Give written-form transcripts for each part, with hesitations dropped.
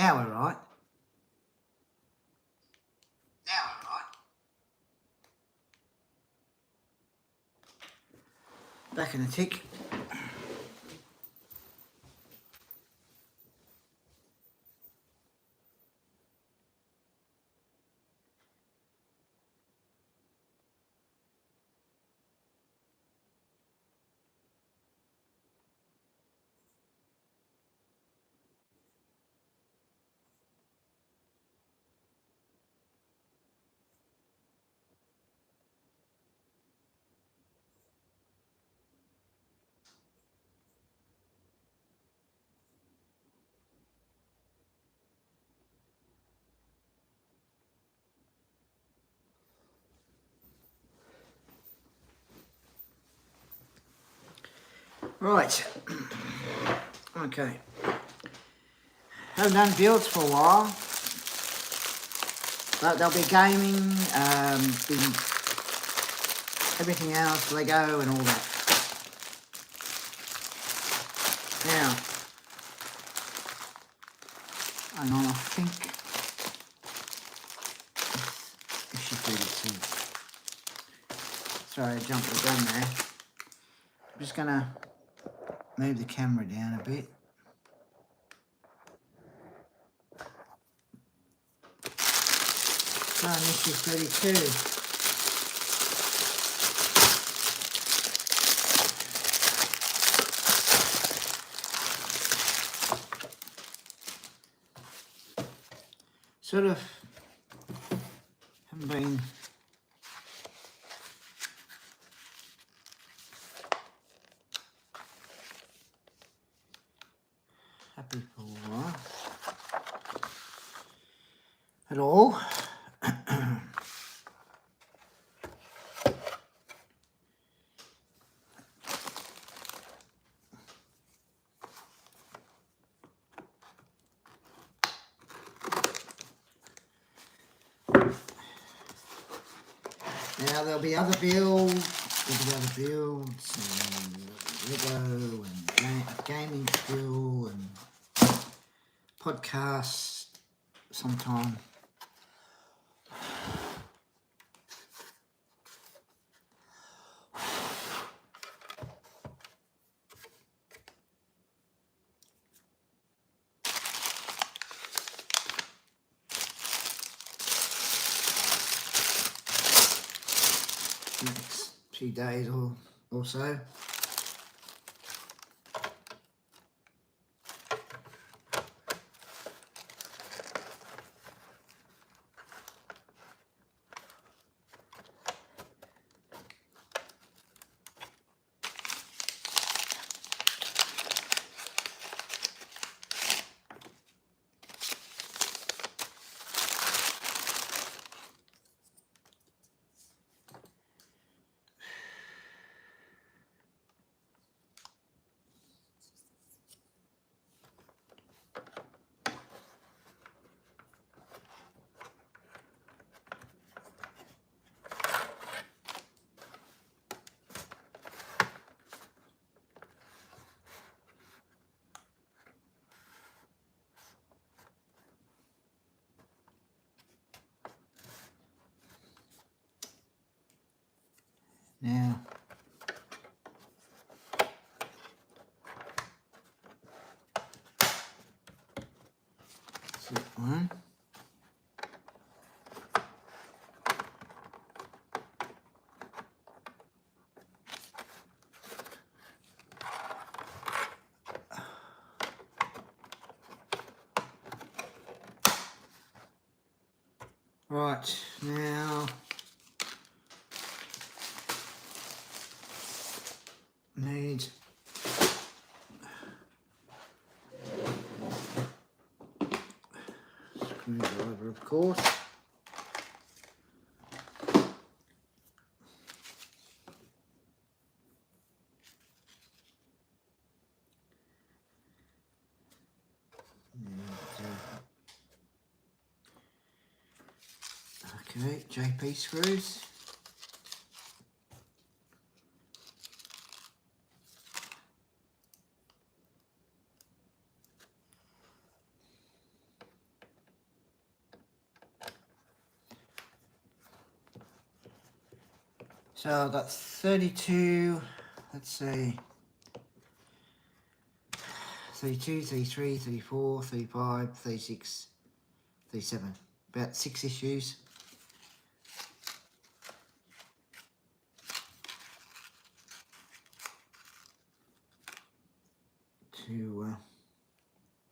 Now we're right. Back in the tick. Right. Okay. Haven't done builds for a while. But there'll be gaming, everything else, Lego and all that. Now, hang on, I think this should be the two. Sorry, I jumped the gun there. I'm just gonna move the camera down a bit. So, this is 32. Sort of haven't been happy for a while at all. Now there'll be other builds, and Lego and gaming skill and podcasts sometime. Next few days or so. Now, that's that one. Right, now need screwdriver, of course. Okay, JP screws. So I've got 32, let's see, 32, 33, 34, 35, 36, 37. About 6 issues.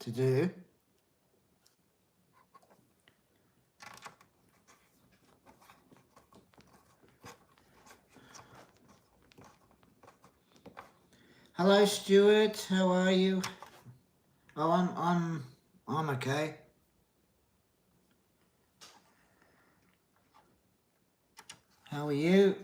To do. Hello, Stuart. How are you? Oh, I'm okay. How are you?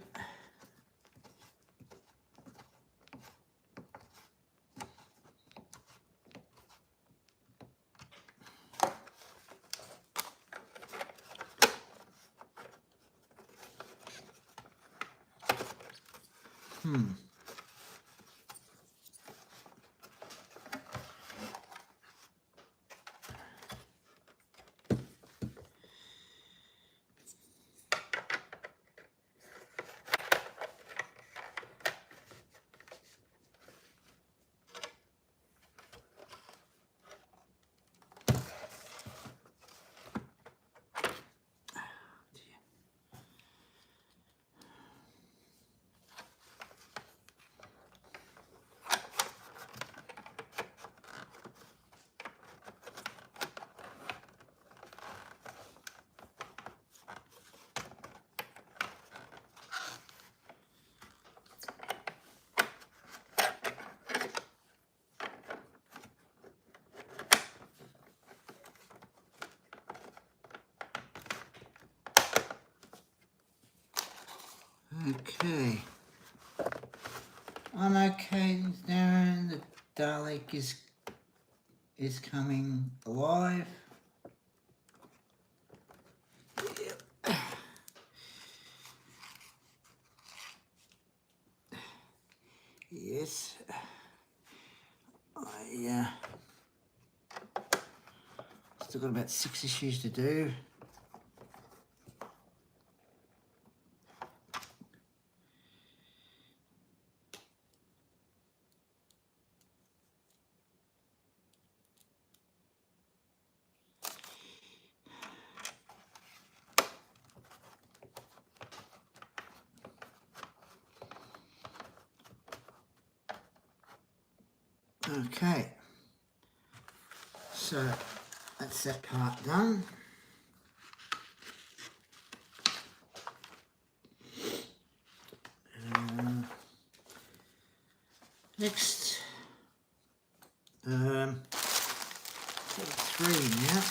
Okay. I'm okay, Darren. The dalek is coming alive. Yes. I still got about 6 issues to do. Okay. So that's that part done. Next, 3 now.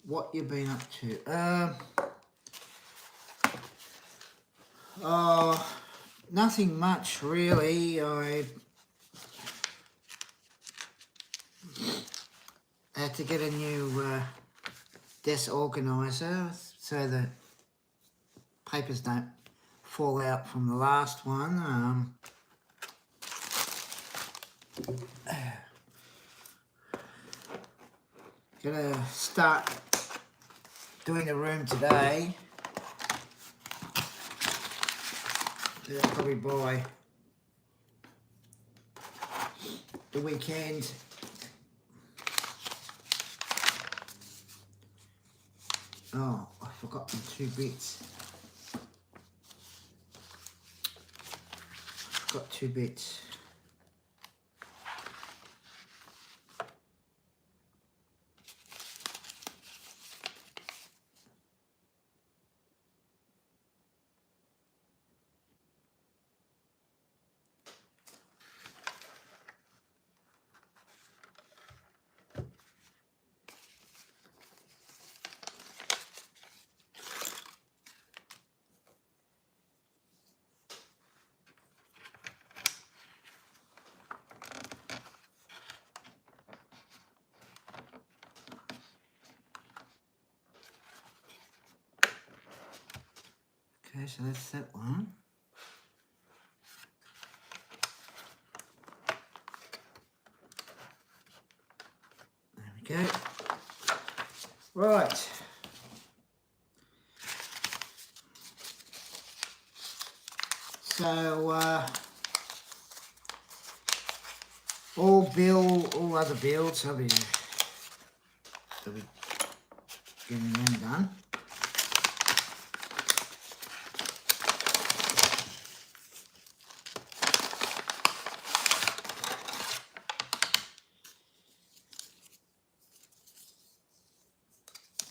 What you been up to? Nothing much really. I had to get a new desk organiser so the papers don't fall out from the last one. Gonna start doing the room today. Probably by the weekend. Oh, I forgot the 2 bits. Got 2 bits. Okay, so that's that one. There we go. Right. So all other builds, I'll be getting them done.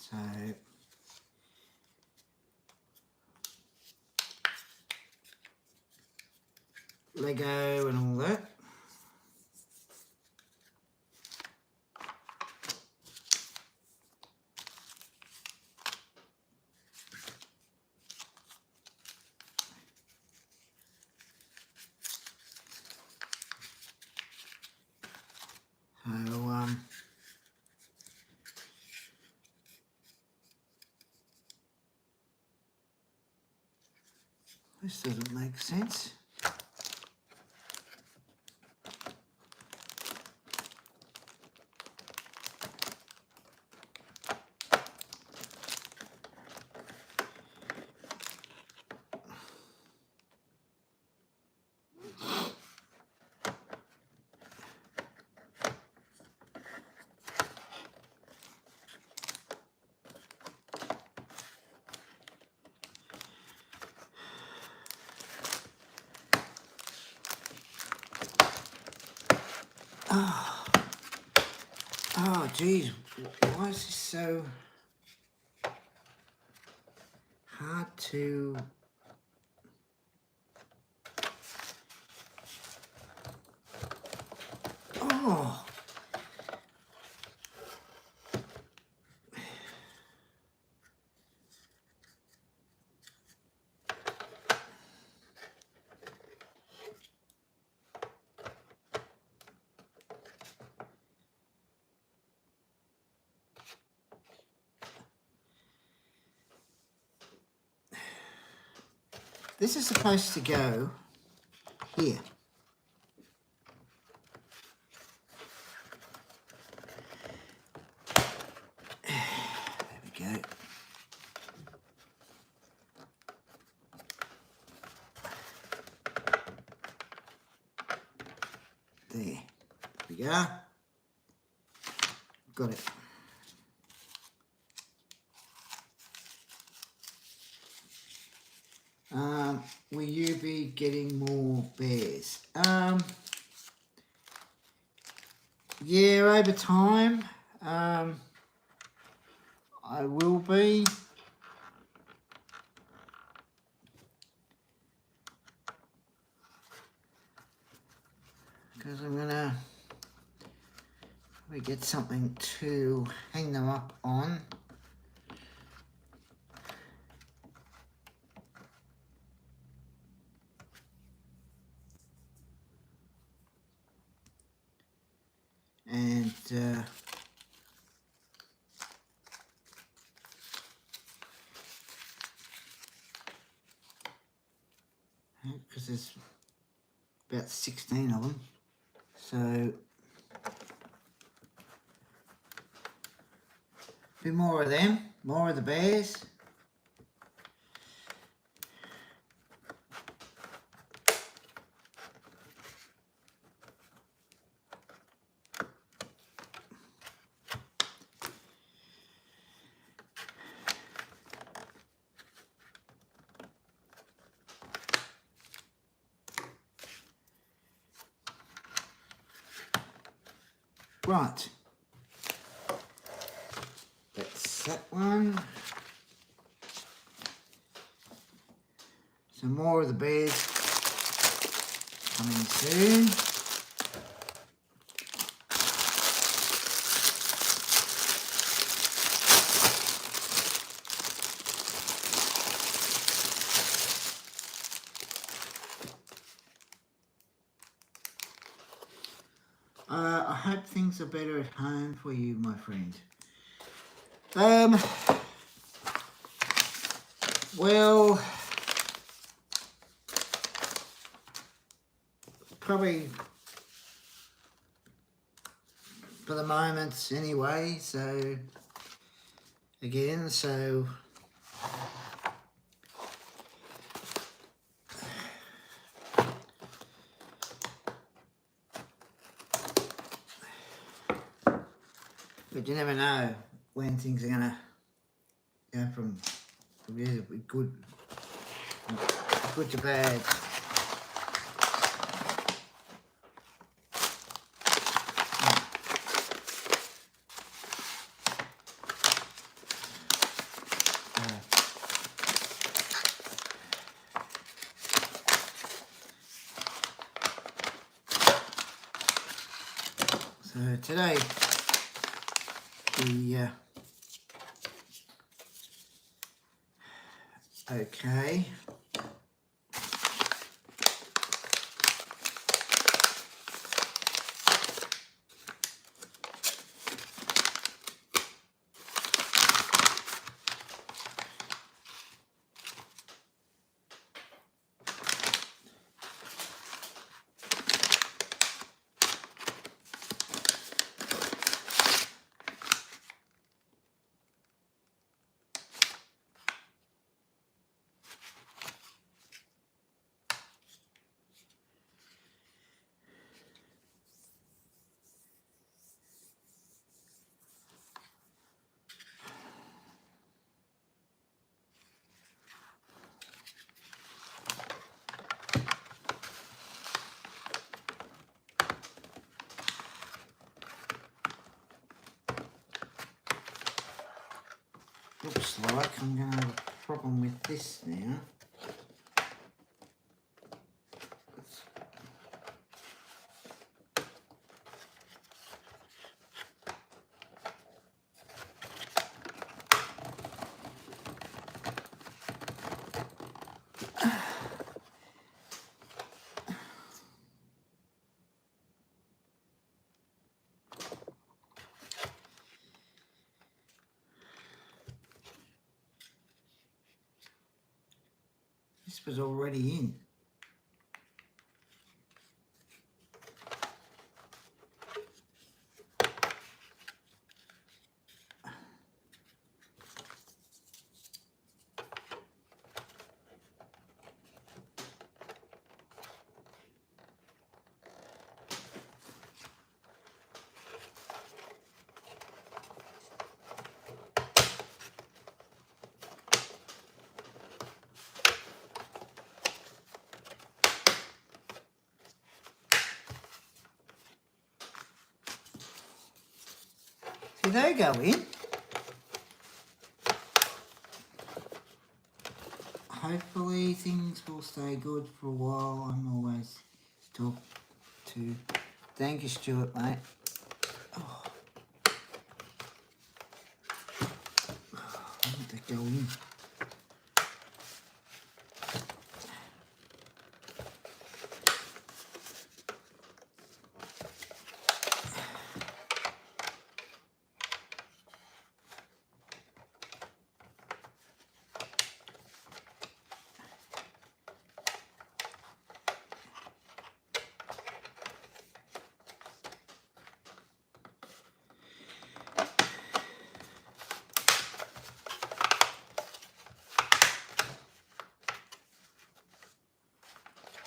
So Lego and all that. So this doesn't make sense. Oh, geez, why is this so hard to... Oh, this is supposed to go here. There we go. There we go. Got it. Will you be getting more bears? Yeah, over time, I will be. Because I'm gonna get something to hang them up on. And because there's about 16 of them, so a bit more of them, more of the bears. Right, that's that one. Some more of the bears coming soon. I hope things are better at home for you, my friend. Well, probably for the moment anyway, so again, so but you never know when things are gonna go from really good to bad. So today the okay. Looks like I'm going to have a problem with this now. This was already in. See, they go in. Hopefully things will stay good for a while. I'm always talk to. Thank you, Stuart, mate. Oh. I want to go in.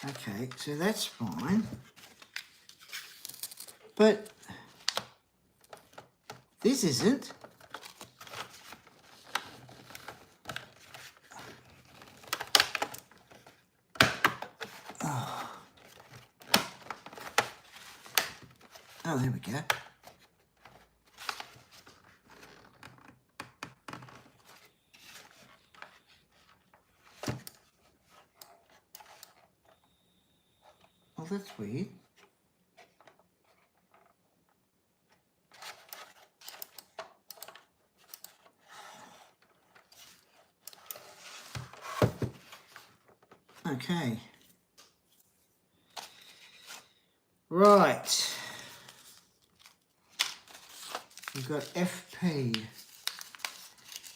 Okay, so that's fine. But this isn't. Oh, there we go. Oh, that's weird. Okay. Right. We've got FP.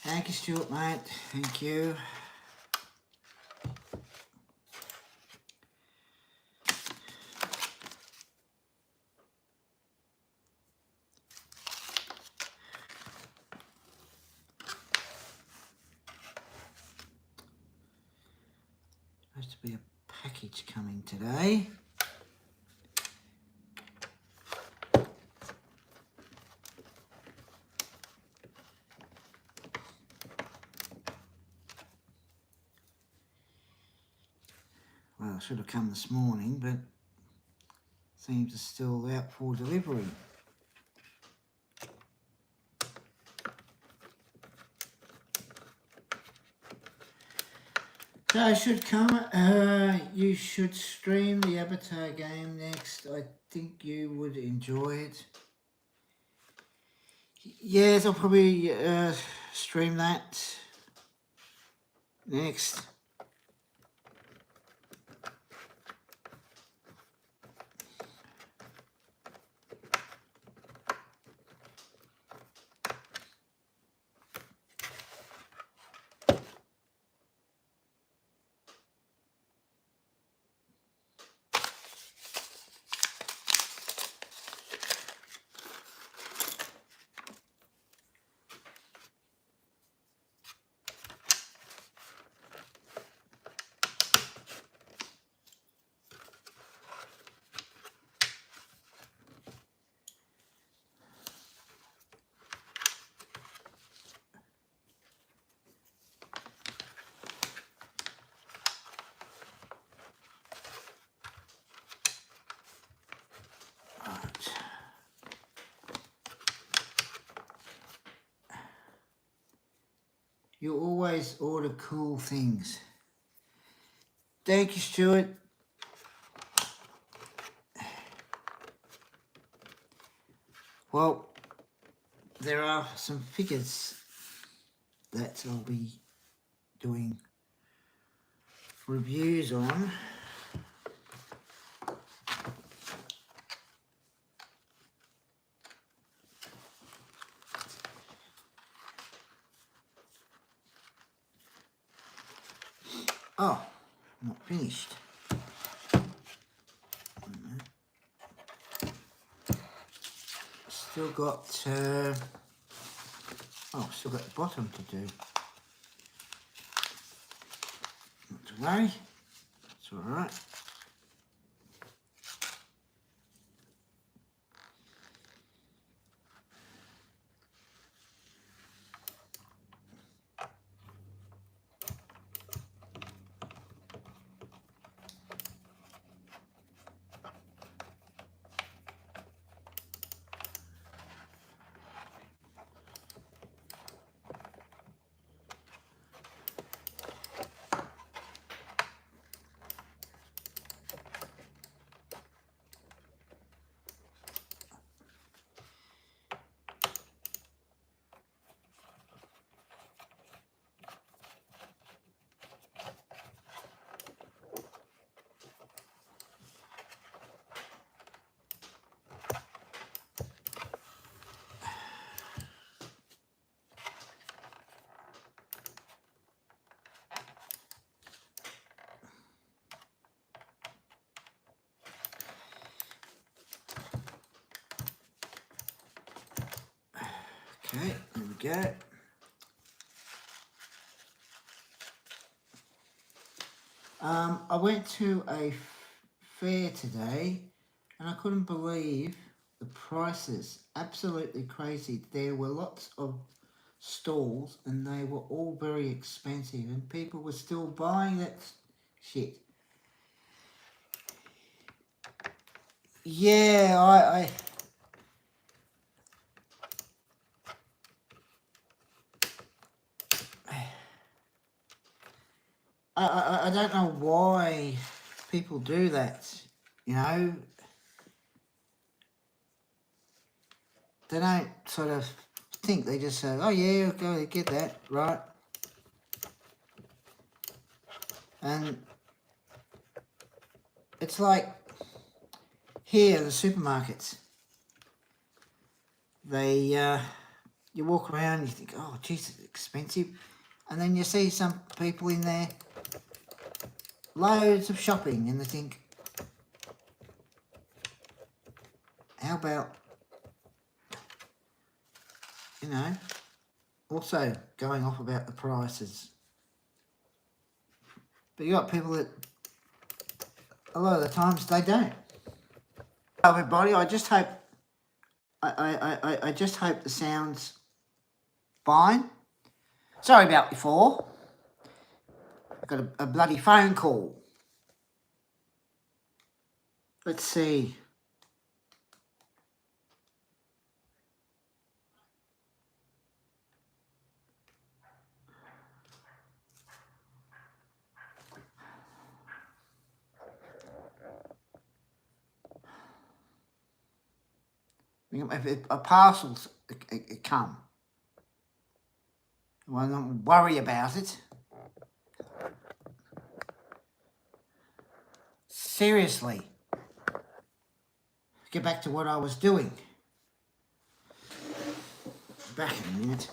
Thank you, Stuart, mate. Thank you. be a package coming today. Well, it should have come this morning, but seems it's still out for delivery. So it should come. You should stream the Avatar game next. I think you would enjoy it. Yes, I'll probably stream that next. You always order cool things. Thank you, Stuart. Well, there are some figures that I'll be doing reviews on. Oh, not finished. Still got, still got the bottom to do. Not to worry, it's all right. Okay, there we go. I went to a fair today and I couldn't believe the prices. Absolutely crazy. There were lots of stalls and they were all very expensive and people were still buying that shit. Yeah, I don't know why people do that, you know. They don't sort of think, they just say, oh yeah, go get that, right? And it's like here, the supermarkets, they, you walk around and you think, oh geez, it's expensive. And then you see some people in there, loads of shopping, and they think, how about, you know, also going off about the prices. But you got people that a lot of the times they don't. Everybody, I just hope I just hope the sound's fine. Sorry about before. I got a bloody phone call. Let's see. If a parcel's come, well, don't worry about it. Seriously. Get back to what I was doing. Back in a minute.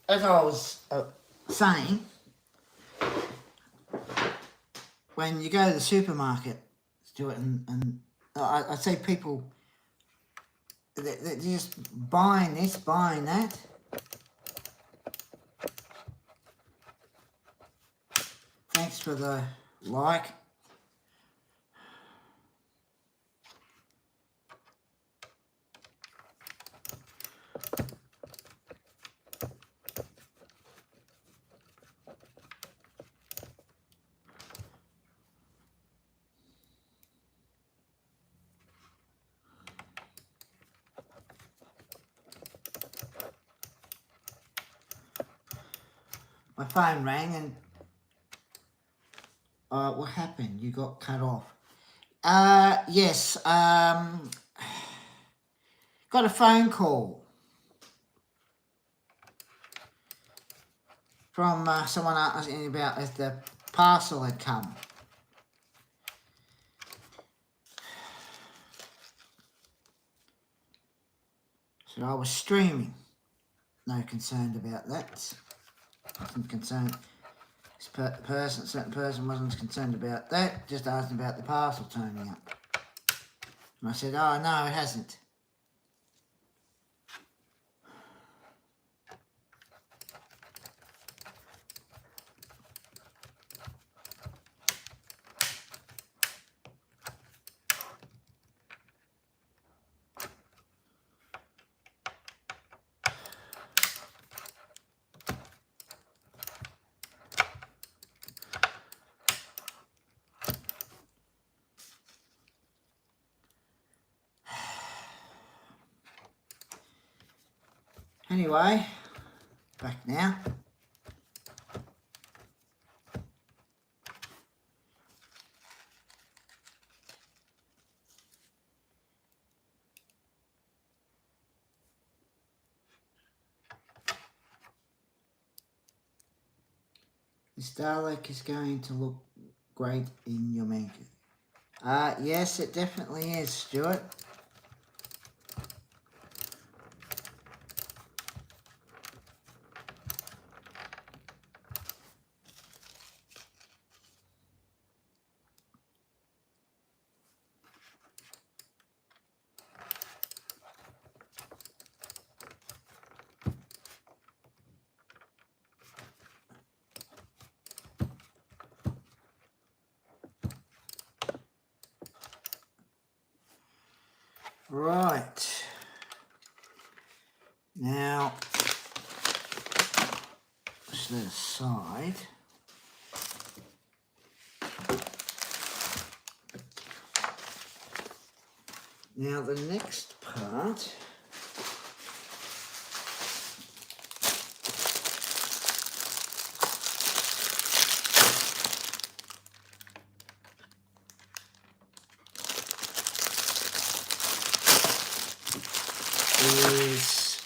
As I was saying, when you go to the supermarket, Stuart, and I see people, they're just buying this, buying that. Thanks for the like. My phone rang and what happened? You got cut off. Yes, got a phone call from someone asking about if the parcel had come. So I was streaming. No concern about that. Wasn't concerned. Certain person wasn't concerned about that. Just asking about the parcel turning up. And I said, oh no, it hasn't. Anyway, back now. This dalek is going to look great in your makeup. Yes, it definitely is, Stuart. Right. Now, push that aside. Now the next part is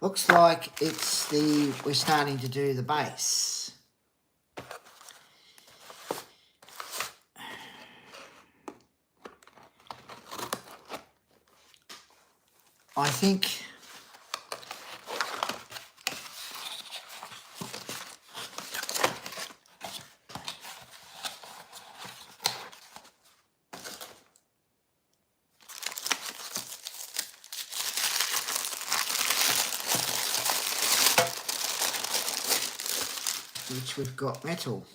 looks like we're starting to do the base. I think which we've got metal.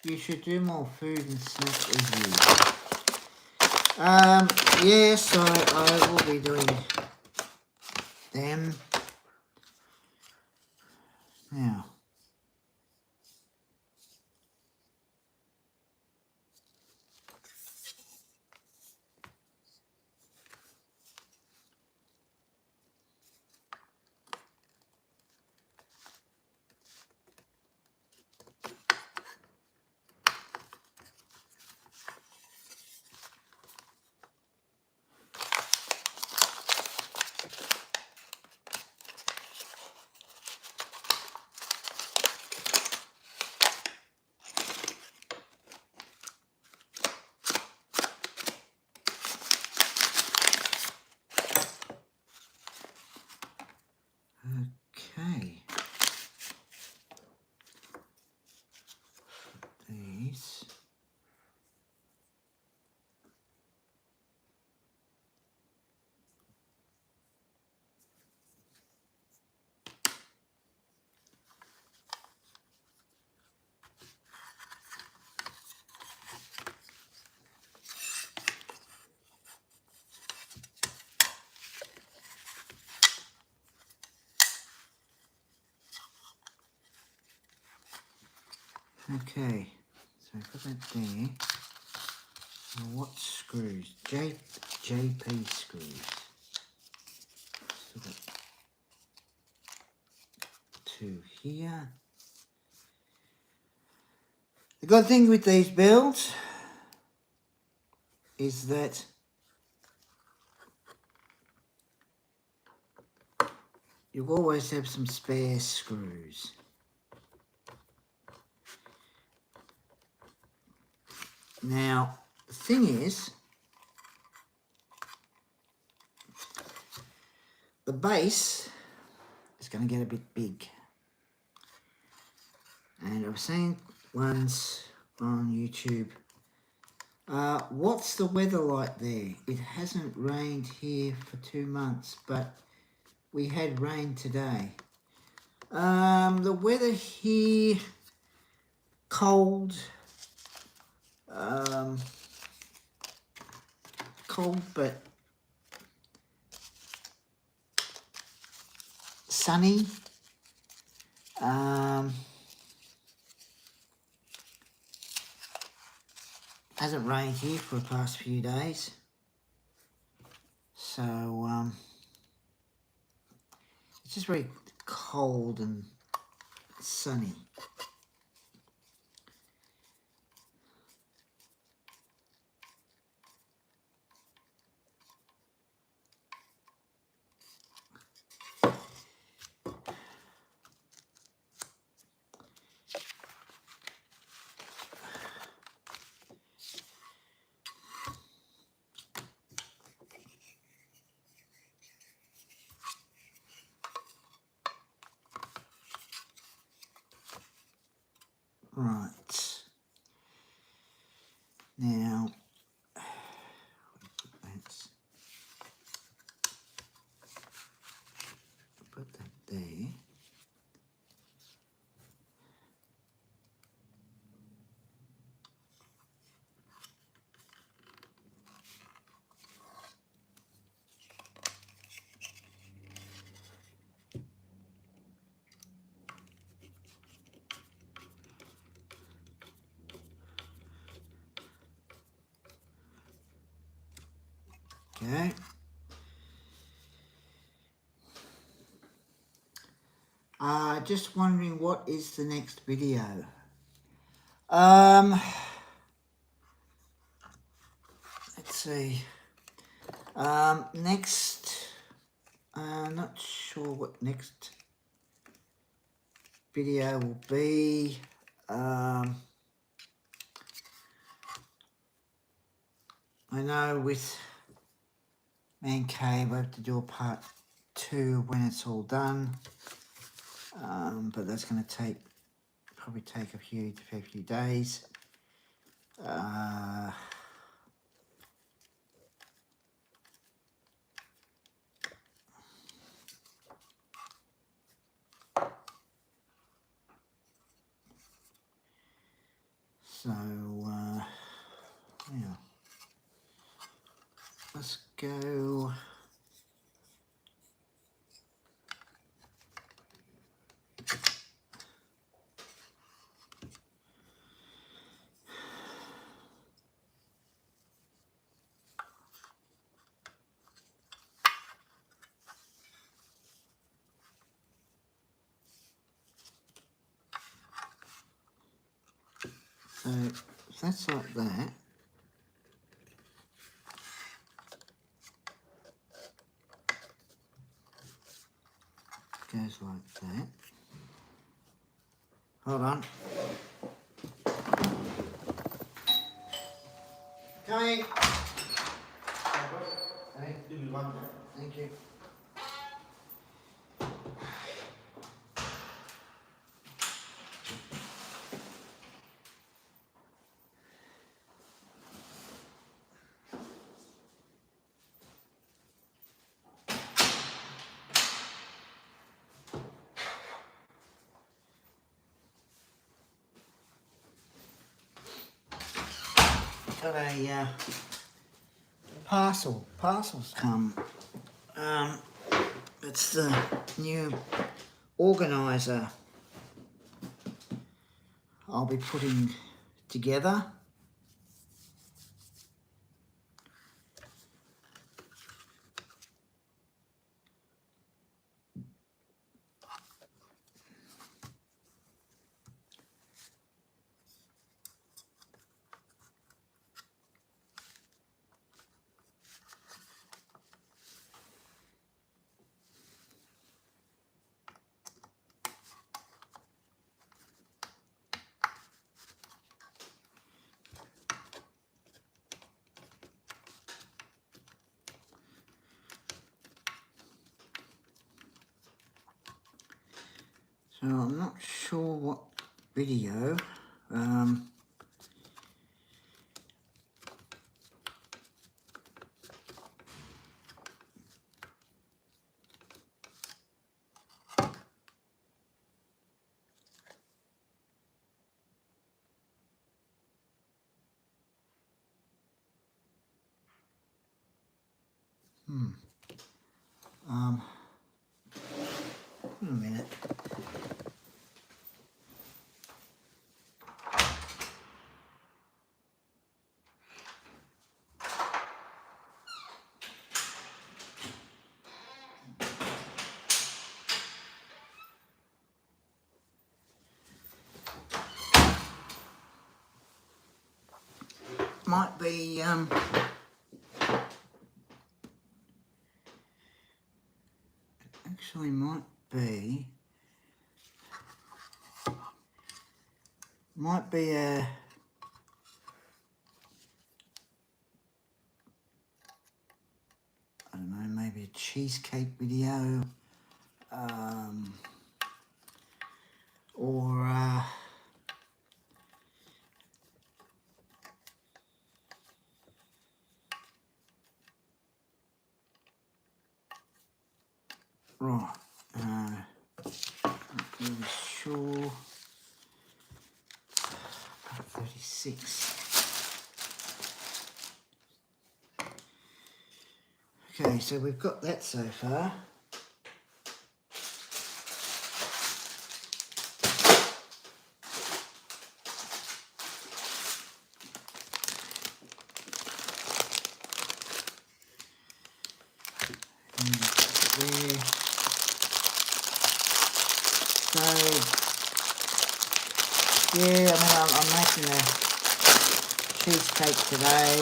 You should do more food and snack reviews. Yes, I will be doing them. Now, okay. These. Okay, so put that there. Now what screws? JP screws. So got two here. The good thing with these builds is that you'll always have some spare screws. Now, the thing is, the base is going to get a bit big. And I've seen ones on YouTube. What's the weather like there? It hasn't rained here for 2 months, but we had rain today. The weather here, cold. Cold but sunny. Hasn't rained here for the past few days, so it's just very cold and sunny. Right, now let's put that there. Okay. Just wondering what is the next video. Let's see. Next, I'm not sure what next video will be. I know with Man Cave I have to do a part 2 when it's all done, but that's going to probably take a few days. So yeah, let's go. So if that's like that. Goes like that. Hold on. Coming. Hey, give me one. Thank you. Got a parcels come. It's the new organiser I'll be putting together. So I'm not sure what video. A minute. Might be actually might be a I don't know, maybe a cheesecake video, or right, not really sure. 36. Okay, so we've got that so far. There. So, yeah, I mean, I'm making a cheesecake today.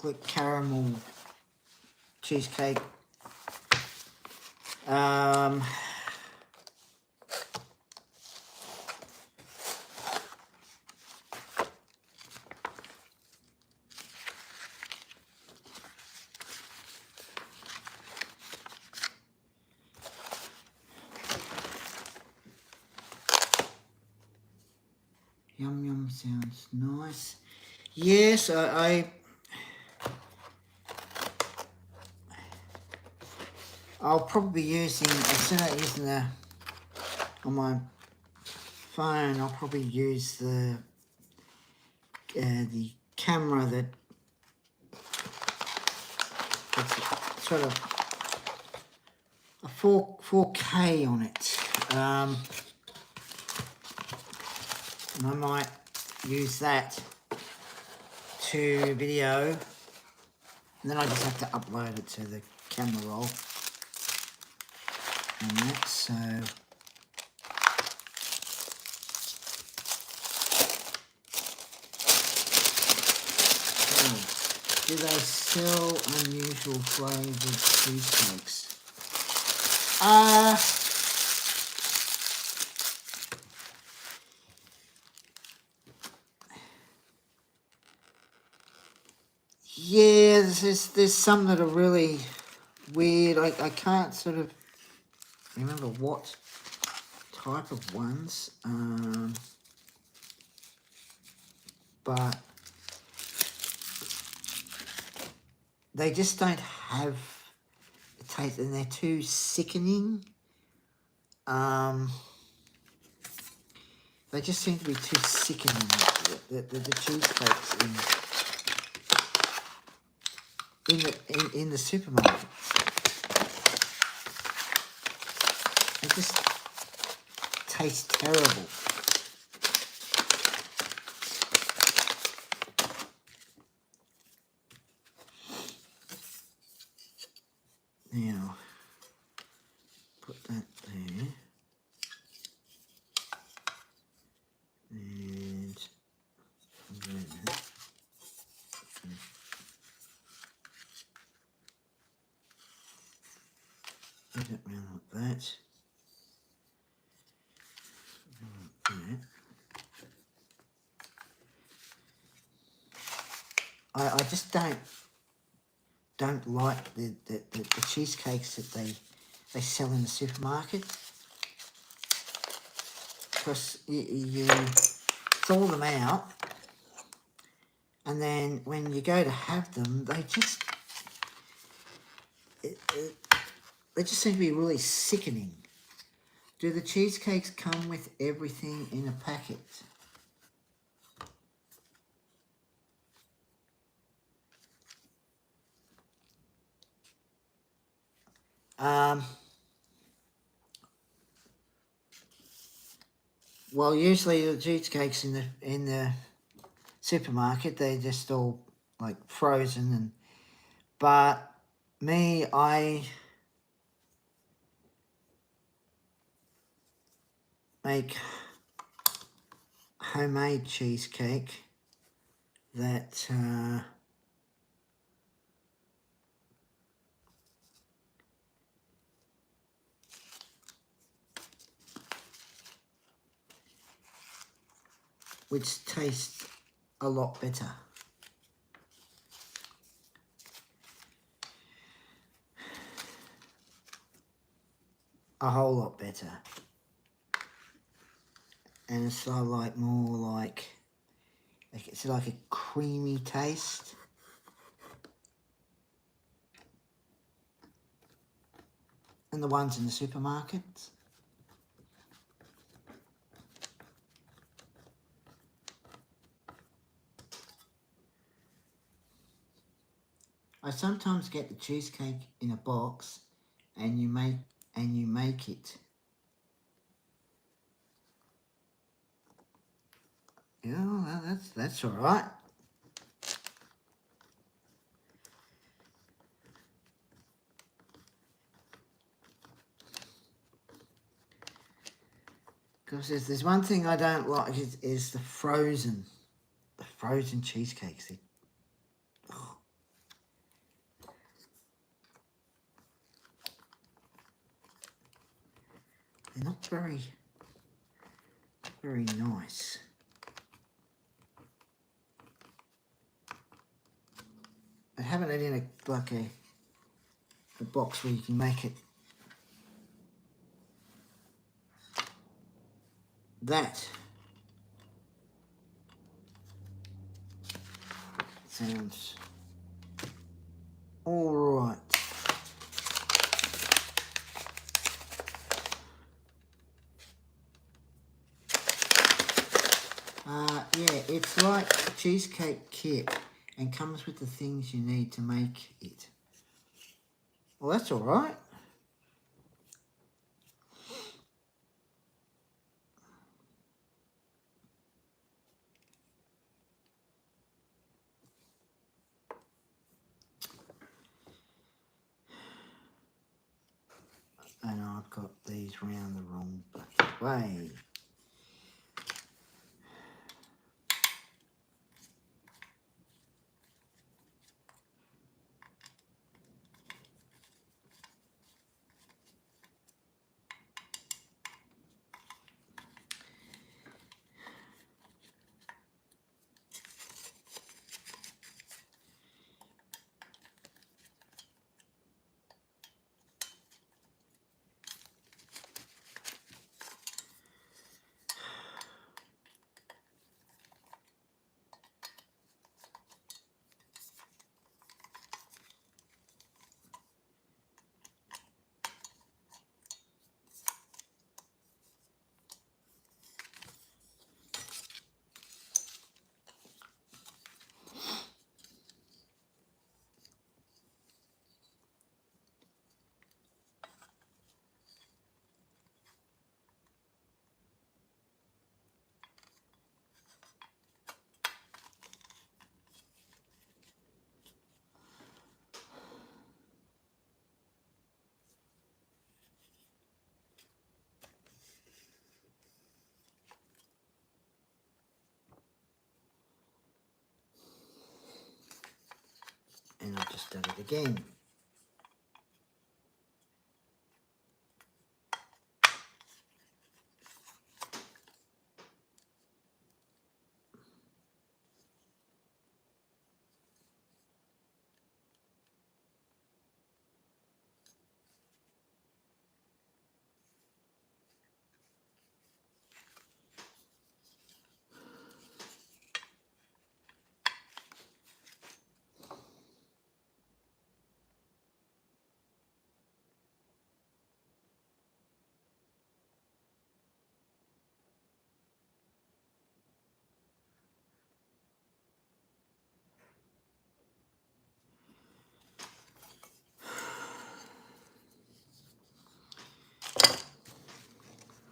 chocolate caramel cheesecake. Yum yum sounds nice. Yes, I'll probably be using, instead of using the, on my phone, I'll probably use the camera that's sort of a 4K on it. And I might use that to video, and then I just have to upload it to the camera roll and that. So do they sell unusual flavoured cheesecakes? Yeah, there's some that are really weird. I can't sort of remember what type of ones, but they just don't have a taste, and they're too sickening. They just seem to be too sickening. The cheesecakes in the supermarket. They just taste terrible. Now, put that there. And then put it round like that. I just don't like the cheesecakes that they sell in the supermarket, because you thaw them out, and then when you go to have them, they just seem to be really sickening. Do the cheesecakes come with everything in a packet? Well, usually the cheesecakes in the supermarket, they're just all like frozen, but me, I make homemade cheesecake that which tastes a lot better. A whole lot better. And it's sort of like more like it's like a creamy taste. And the ones in the supermarkets. I sometimes get the cheesecake in a box, and you make it. Yeah, well, that's all right. Because there's one thing I don't like is the frozen cheesecakes. They're not very nice. I haven't it in a box where you can make it. That sounds all right. Yeah, it's like a cheesecake kit and comes with the things you need to make it. Well, that's all right. And I've got these round the wrong way. And I've just done it again.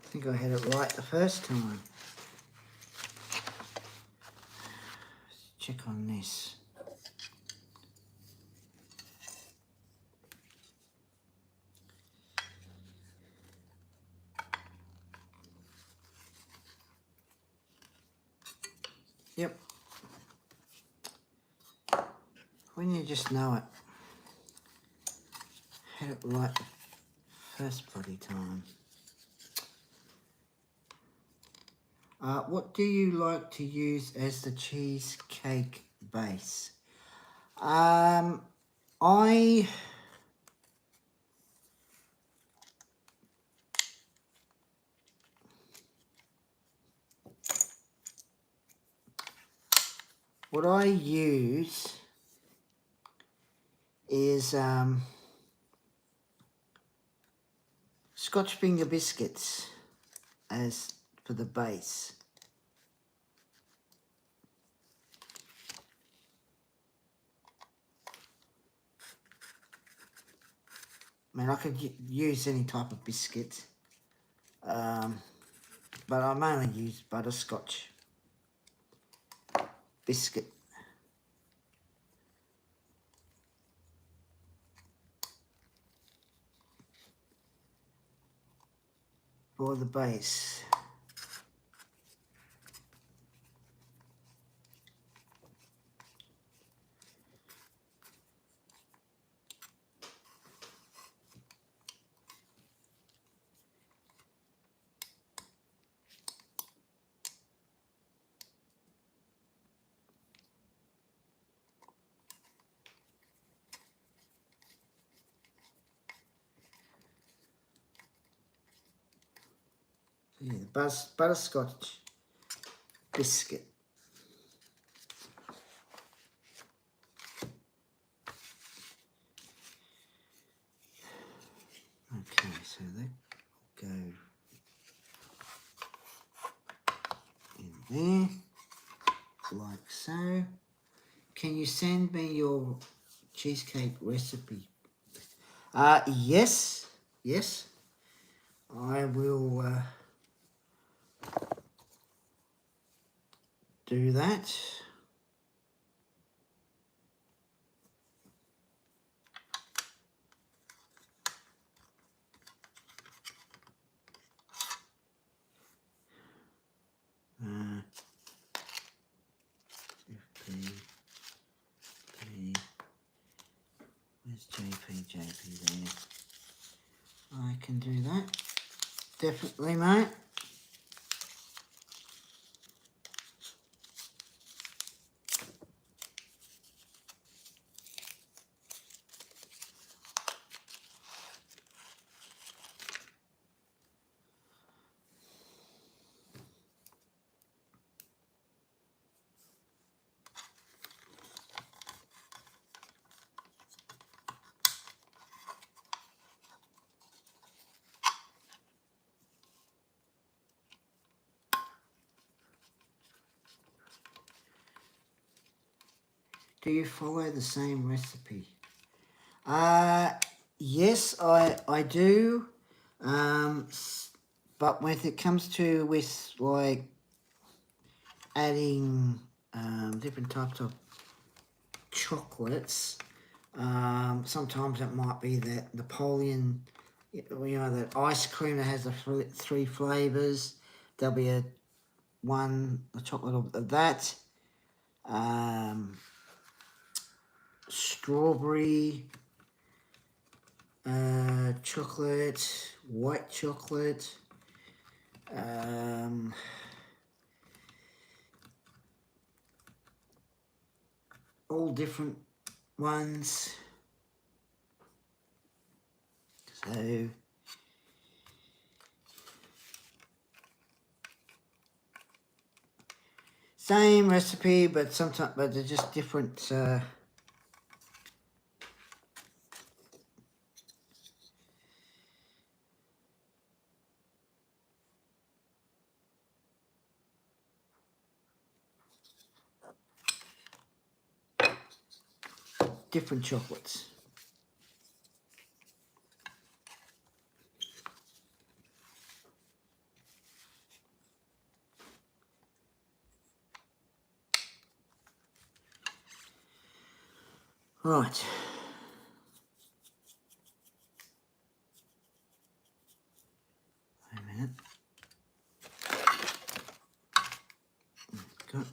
I think I had it right the first time. Let's check on this. Yep. When you just know it. Had it right the first bloody time. What do you like to use as the cheesecake base? What I use is Scotch finger biscuits as for the base. I mean, I could use any type of biscuit, but I mainly use butterscotch biscuit. For the base. Yeah, the butterscotch biscuit. Okay, so that will go in there, like so. Can you send me your cheesecake recipe? Yes, I will do that. FP, where's JP there? I can do that. Definitely, mate. Do you follow the same recipe? Yes, I do. But when it comes to with like adding different types of chocolates, sometimes it might be that Napoleon, you know, that ice cream that has the three flavors. There'll be a chocolate of that. Strawberry, chocolate, white chocolate, all different ones. So same recipe, but sometimes they're just different. Different chocolates. Right. Wait a minute. Got.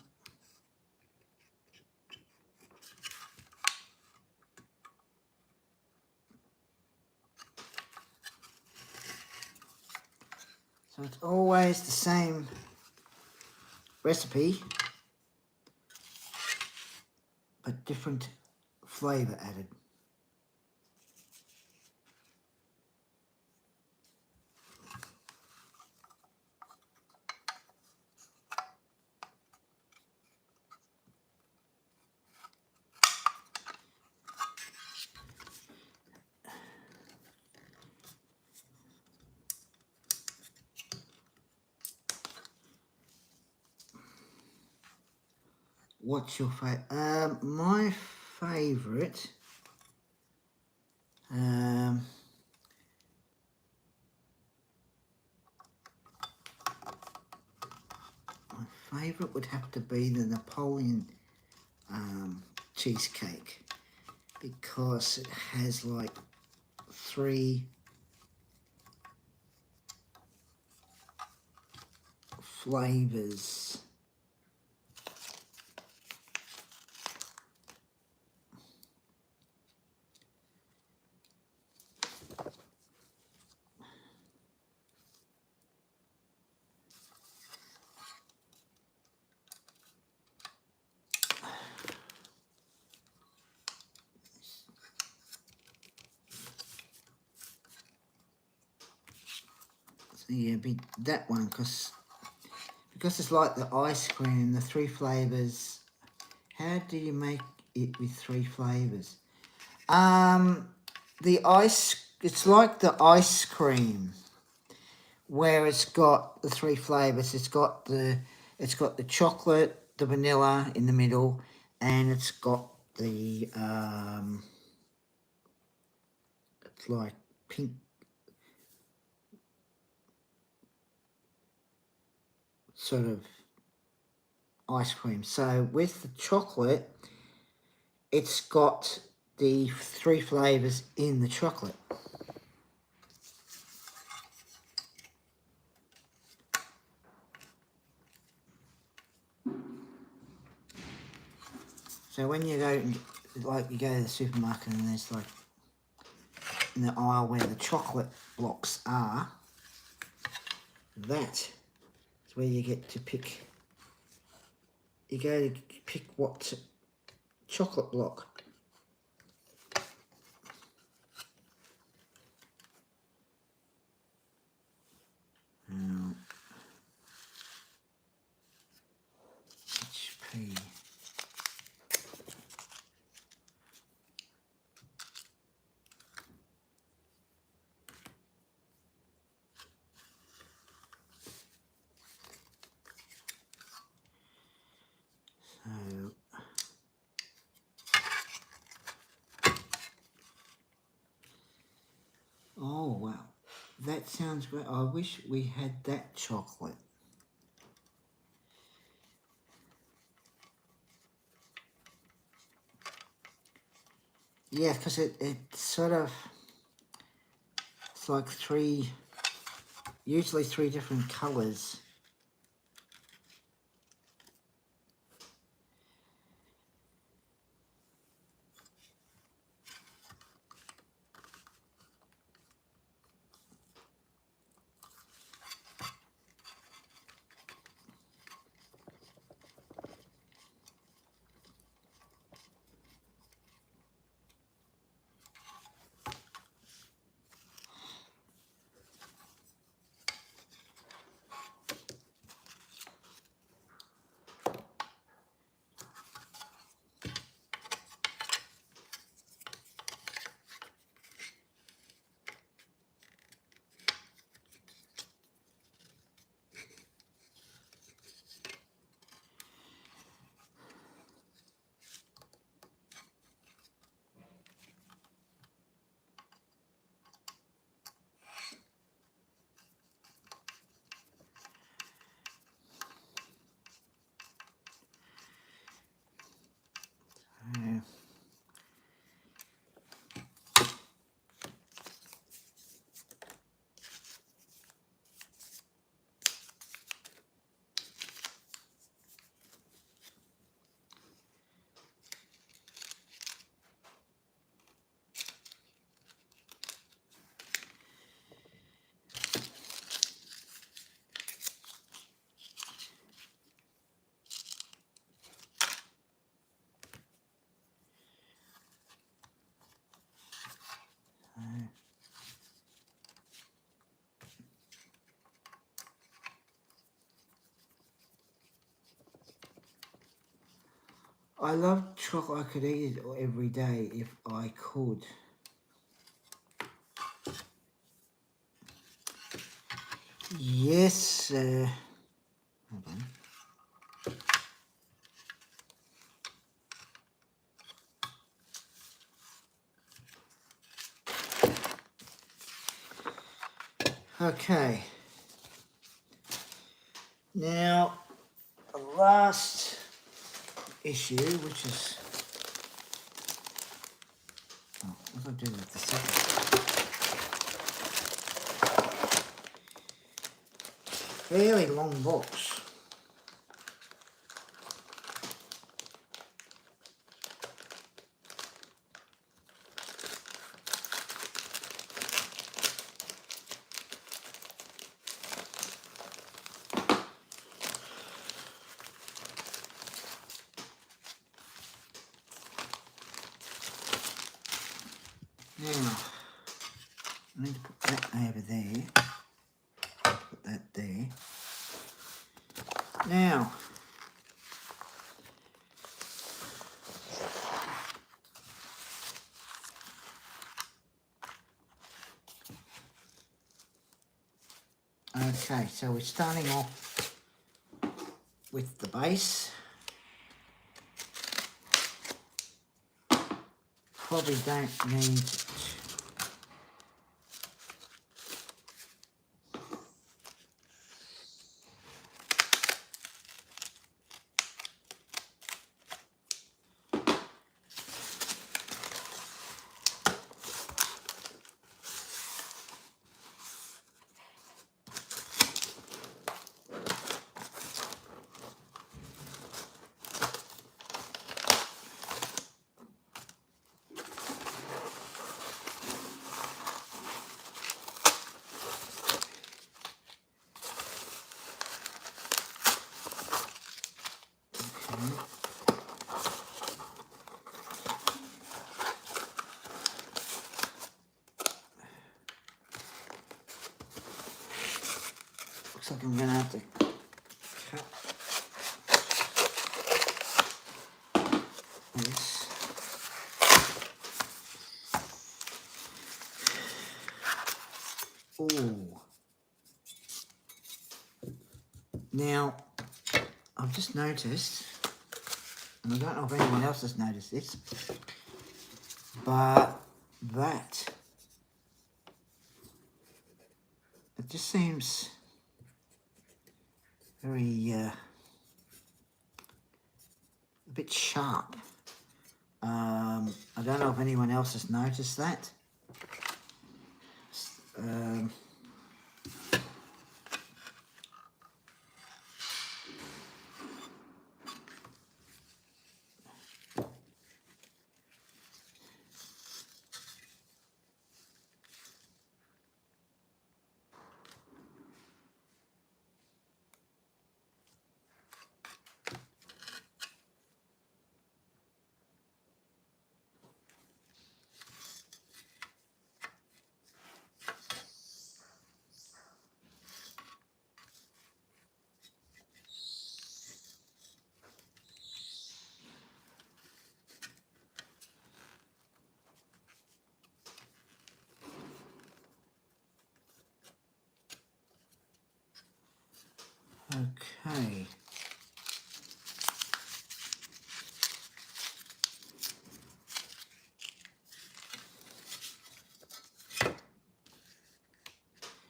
So it's always the same recipe, but different flavour added. What's your favourite? My favourite. My favourite would have to be the Napoleon cheesecake, because it has like 3 flavours. yeah, be that one because it's like the ice cream, the 3 flavours. How do you make it with 3 flavours? The ice, it's like the ice cream where it's got the 3 flavours. It's got the chocolate, the vanilla in the middle, and it's got the it's like pink sort of ice cream. So with the chocolate, it's got the 3 flavours in the chocolate. So when you go, you go to the supermarket and there's like, in the aisle where the chocolate blocks are, that is where you get to pick, you go to pick what chocolate block. HP. So, oh wow, that sounds great. I wish we had that chocolate. Yeah, because it sort of, it's like usually three different colours. I love chocolate. I could eat it every day if I could. Yes. Hold on. Okay. Now, the last issue, which is, oh, what do I do with the second? Fairly long box. Now, I need to put that over there. Okay, so we're starting off with the base. Probably don't need looks like I'm going to have to cut this. Oh. Now, I've just noticed, and I don't know if anyone else has noticed this, but that, it just seems very, a bit sharp. I don't know if anyone else has noticed that. Okay.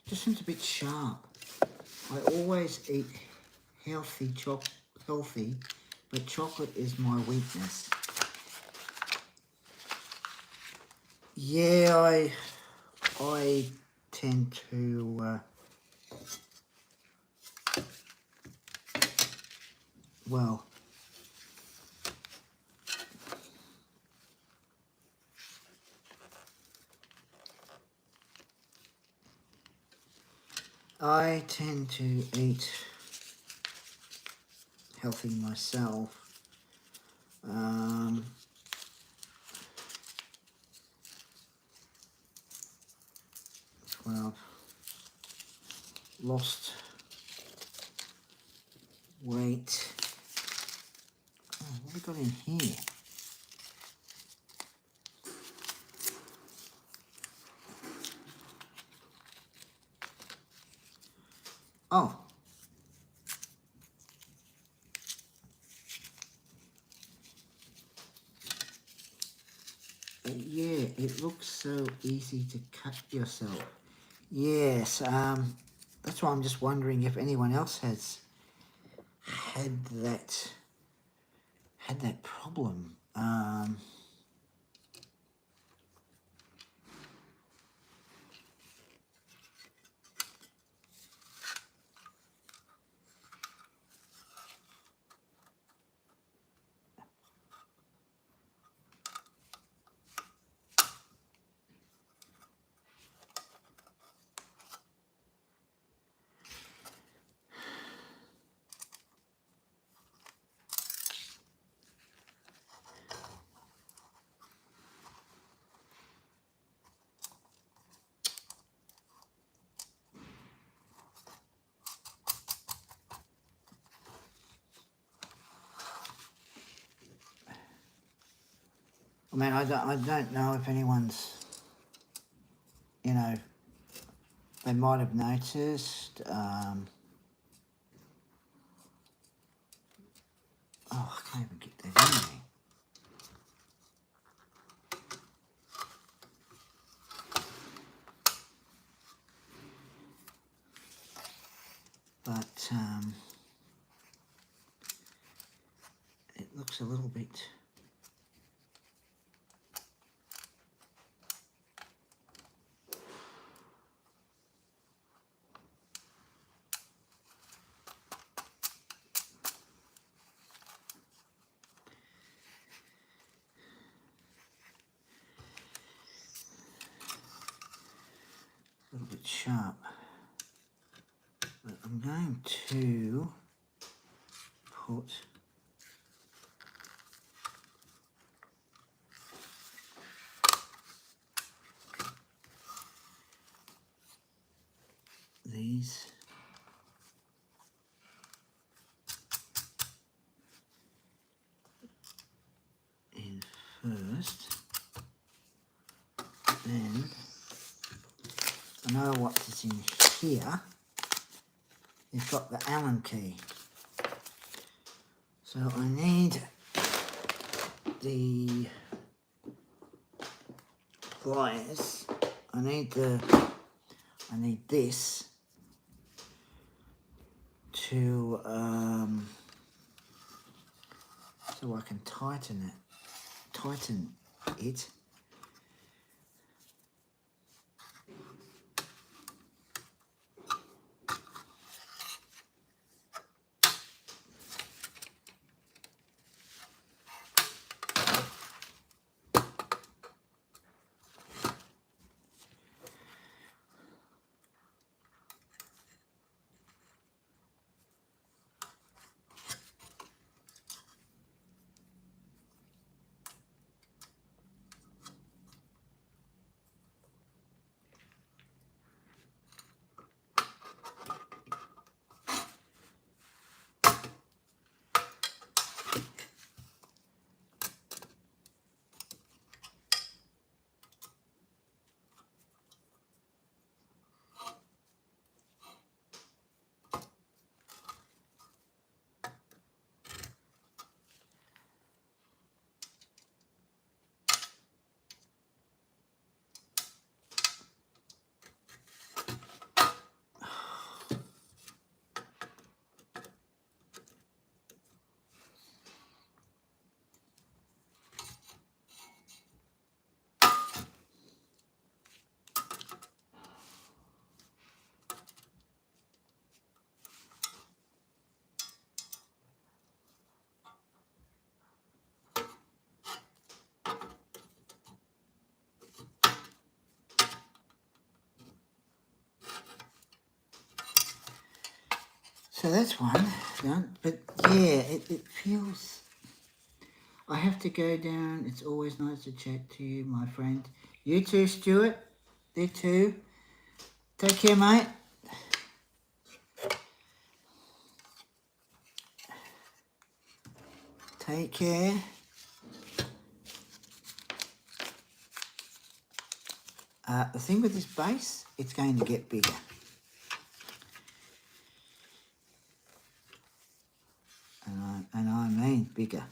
Just seems a bit sharp. I always eat healthy, but chocolate is my weakness. Yeah, I tend to, well, I tend to eat healthy myself. Well, I've lost weight. Oh, what have we got in here? Oh. Yeah, it looks so easy to cut yourself. Yes, that's why I'm just wondering if anyone else has had that problem. I mean, I don't know if anyone's, you know, they might have noticed. I can't even get that in there. But it looks a little bit. A little bit sharp, but I'm going to put these in first, then I know what's in here. You've got the Allen key. So I need the pliers. I need this to so I can tighten it. So that's one done, but yeah, it feels, I have to go down. It's always nice to chat to you, my friend. You too, Stuart. There too. Take care, mate. Take care. The thing with this base, it's going to get bigger. And I mean bigger.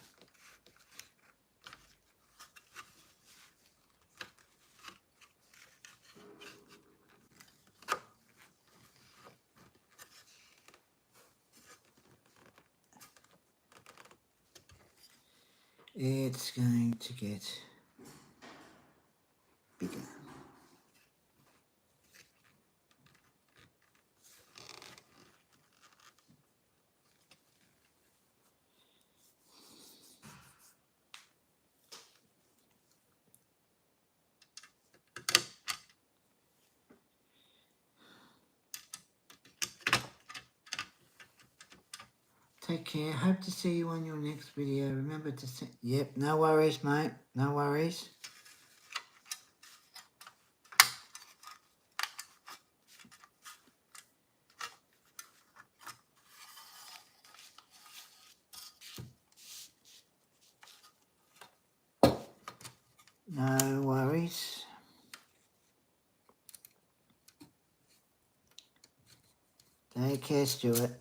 It's going to get bigger. Take care. Hope to see you on your next video. Remember to send... Yep, no worries, mate. No worries. No worries. Take care, Stuart.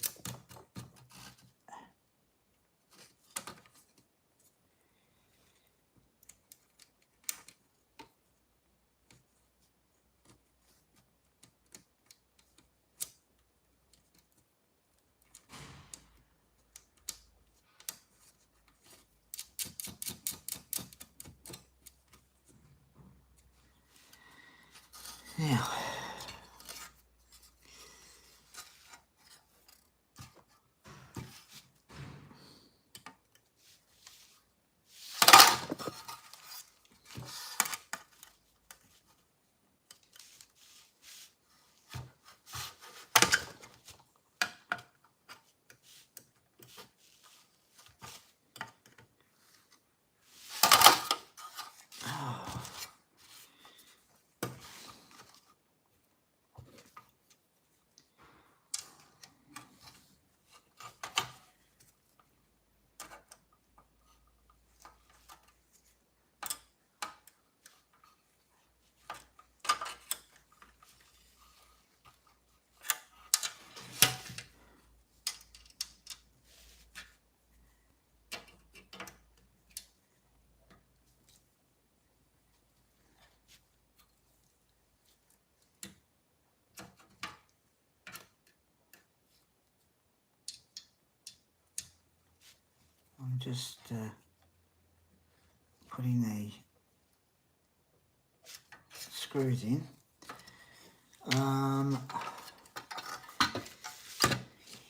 Now, I'm just putting the screws in.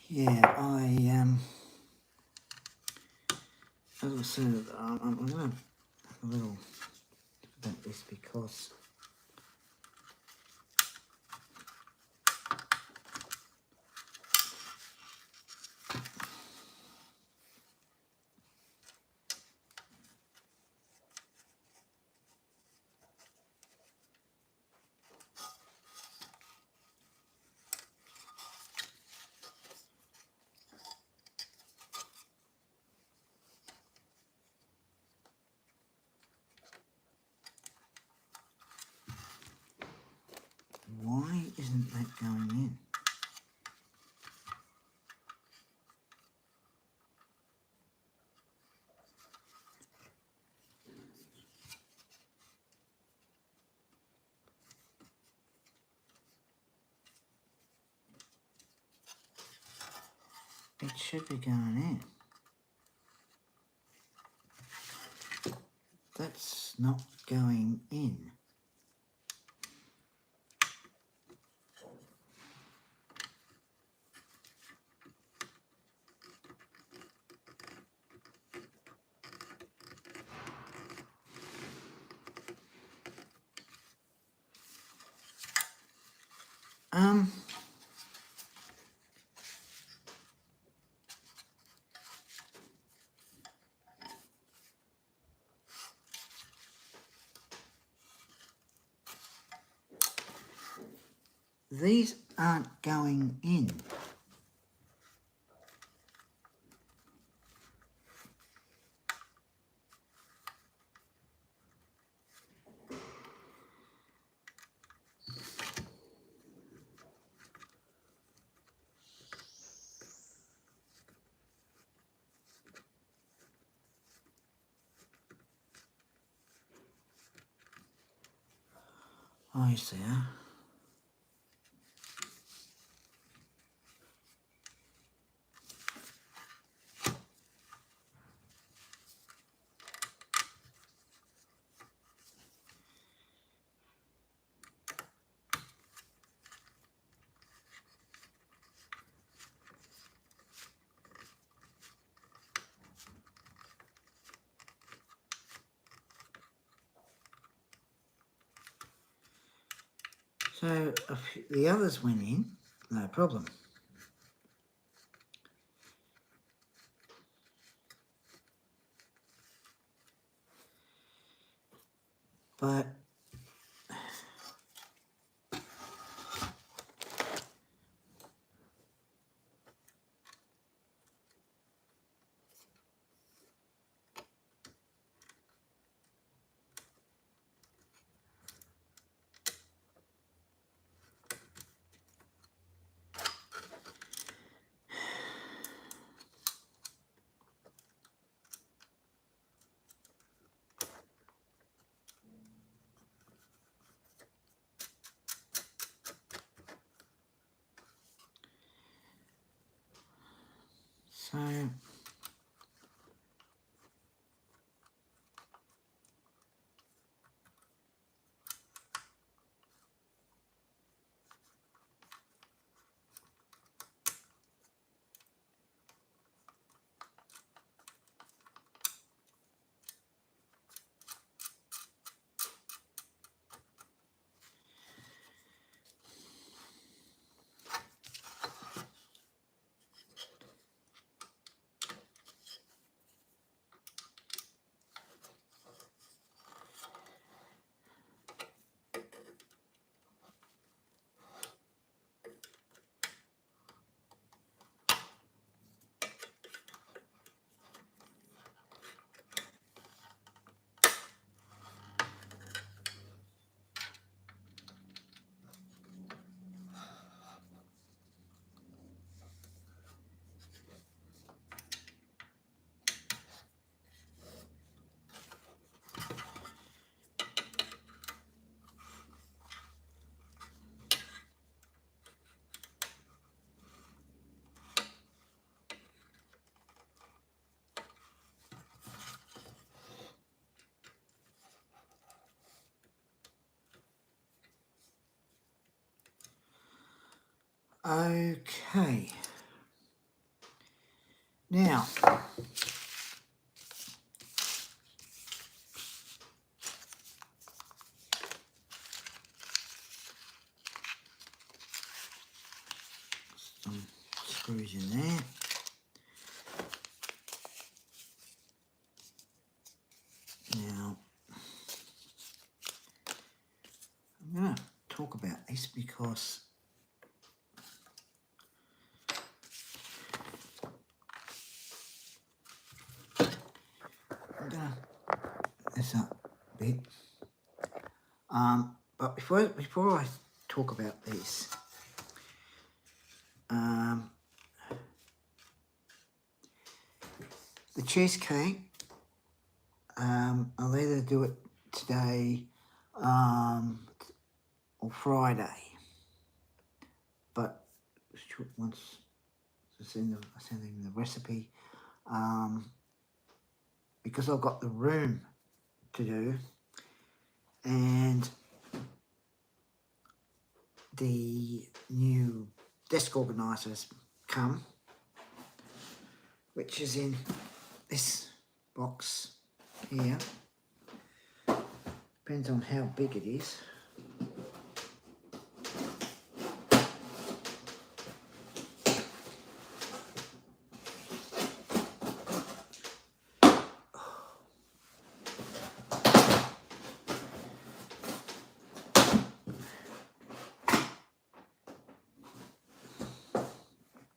Yeah, as I said, I'm going to have a little about this because why isn't that going in? It should be going in. That's not going in. These aren't going in. Oh, yes they are. So the others went in, no problem. But So okay. Now, some screws in there. Now, I'm going to talk about this because I'm going to this up a bit. But before I talk about this, the cheesecake, I'll either do it today or Friday. But once I send them the recipe, because I've got the room to do and the new desk organisers come, which is in this box here. Depends on how big it is.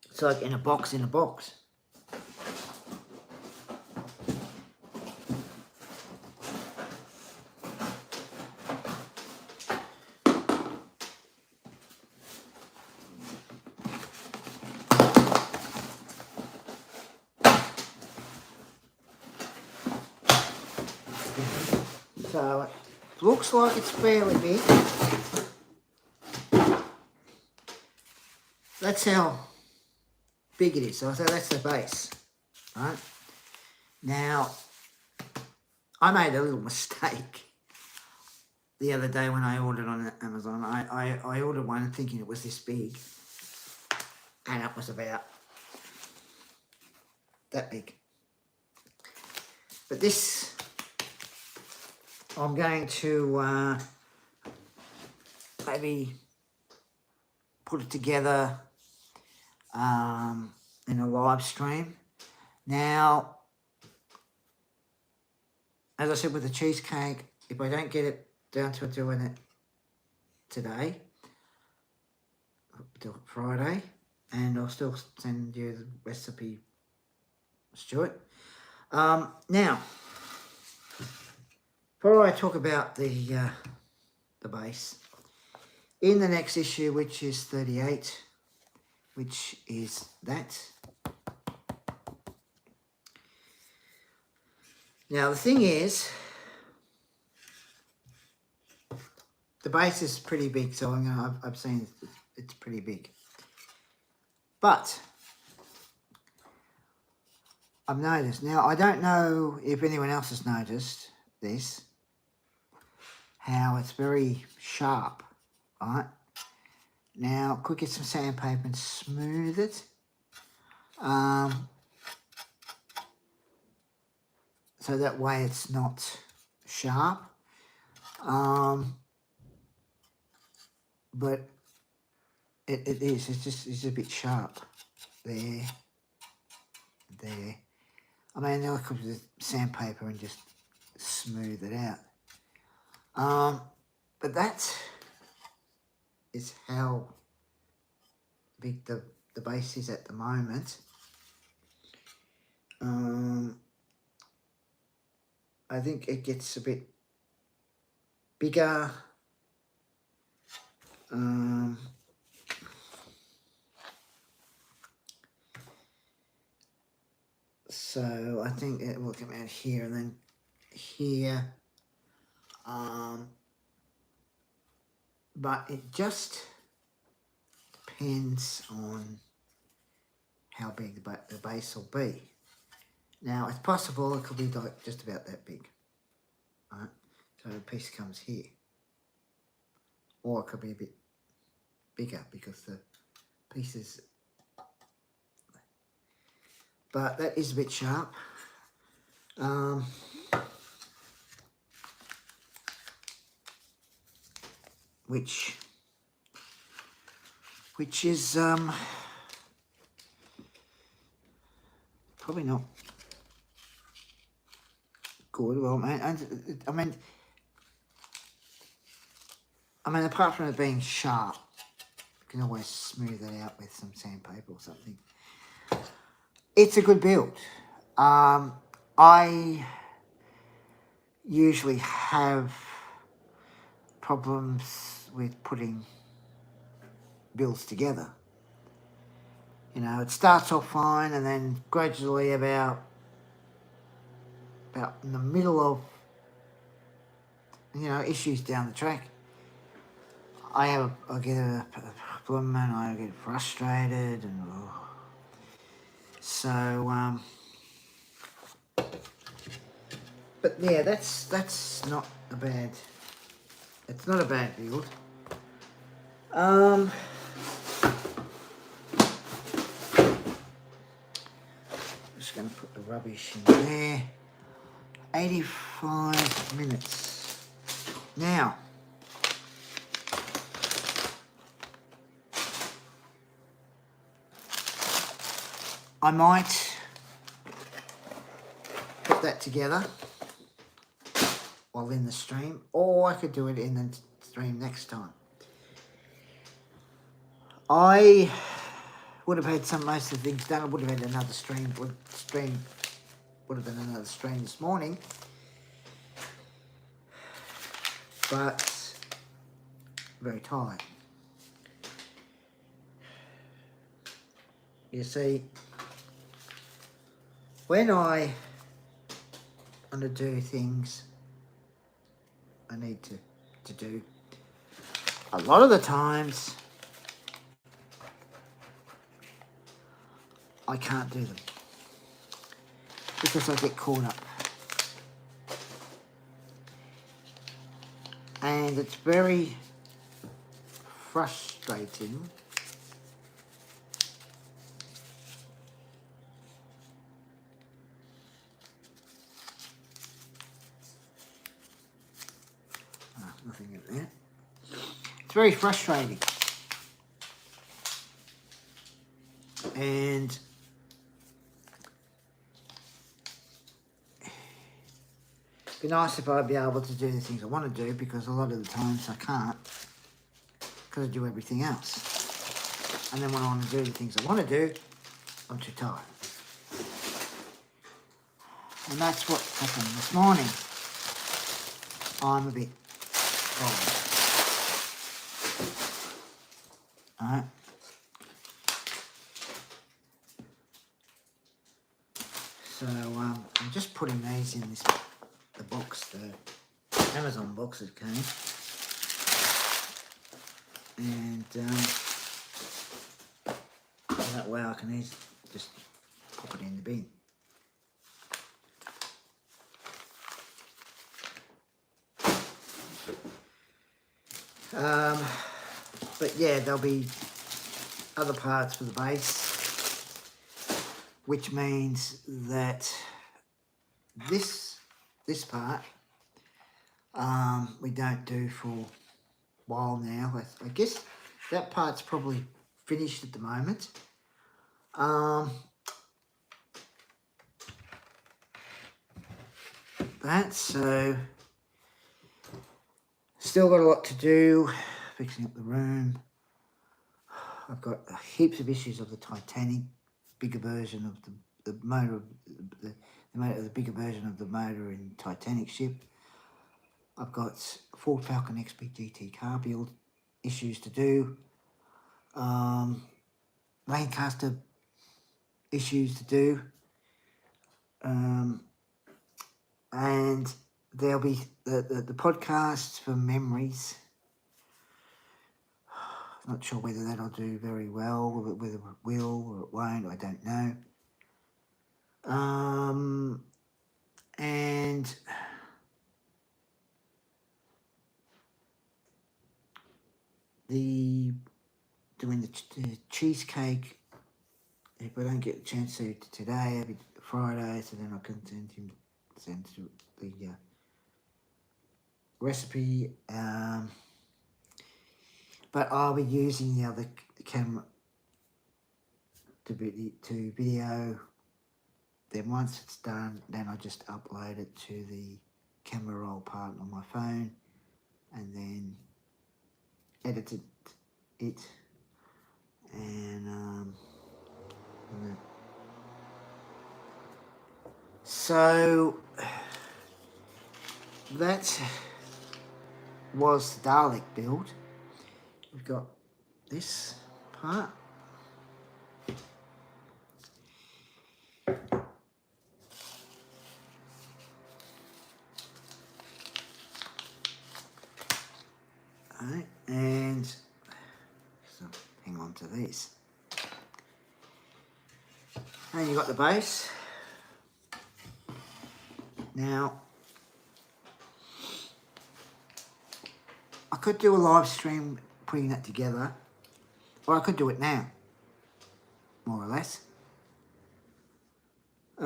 It's like in a box in a box. So it looks like it's fairly big. That's how big it is. So that's the base, right? Now, I made a little mistake the other day when I ordered on Amazon. I ordered one thinking it was this big, and it was about that big. But this, I'm going to maybe put it together in a live stream. Now, as I said with the cheesecake, if I don't get it down to doing it today, I'll do it Friday, and I'll still send you the recipe, Stuart. Now, before I talk about the base, in the next issue, which is 38, which is that. Now, the thing is, the base is pretty big, so I've seen it's pretty big. But I've noticed. Now, I don't know if anyone else has noticed this, how it's very sharp, right? Now, could get some sandpaper and smooth it. So that way it's not sharp. But it is, it's a bit sharp. There. I mean, I could use sandpaper and just smooth it out. But that is how big the base is at the moment. I think it gets a bit bigger. So I think it will come out here and then here. But it just depends on how big the base will be. Now, it's possible it could be like just about that big, right? So the piece comes here. Or it could be a bit bigger because the pieces... But that is a bit sharp. Which is probably not good. Well, I mean, apart from it being sharp, you can always smooth it out with some sandpaper or something. It's a good build. I usually have problems with putting builds together. You know, it starts off fine and then gradually about in the middle of, you know, issues down the track, I get a problem and I get frustrated and so but yeah, that's not a bad, it's not a bad build. Just going to put the rubbish in there. 85 minutes. Now, I might put that together while in the stream, or I could do it in the stream next time. I would have had most of the things done. I would have had another stream. Would have been another stream this morning, but very tired. You see, when I want to do things I need to do, a lot of the times I can't do them because I get caught up. And it's very frustrating nothing in there. It's very frustrating. And it'd be nice if I'd be able to do the things I want to do, because a lot of the times I can't, because I do everything else. And then when I want to do the things I want to do, I'm too tired. And that's what happened this morning. I'm a bit tired. Alright. So I'm just putting these in the box, the Amazon box that came, and that way I can just pop it in the bin. But yeah, there'll be other parts for the base, which means that this part we don't do for a while now. I guess that part's probably finished at the moment. So still got a lot to do, fixing up the room. I've got heaps of issues of the Titanic, bigger version of the motor, the bigger version of the motor in Titanic ship. I've got Ford Falcon XP GT car build issues to do. Lancaster issues to do. And there'll be the podcasts for memories. Not sure whether that'll do very well, whether it will or it won't, I don't know. And doing the cheesecake, if I don't get a chance to today, it'll be Friday, so then I can send to the recipe. But I'll be using the other camera to video. Then once it's done, then I just upload it to the camera roll part on my phone, and then edit it and so that was the Dalek build. We've got this part. Alright, and so hang on to this. And you got the base. Now, I could do a live stream putting that together, or I could do it now, more or less. A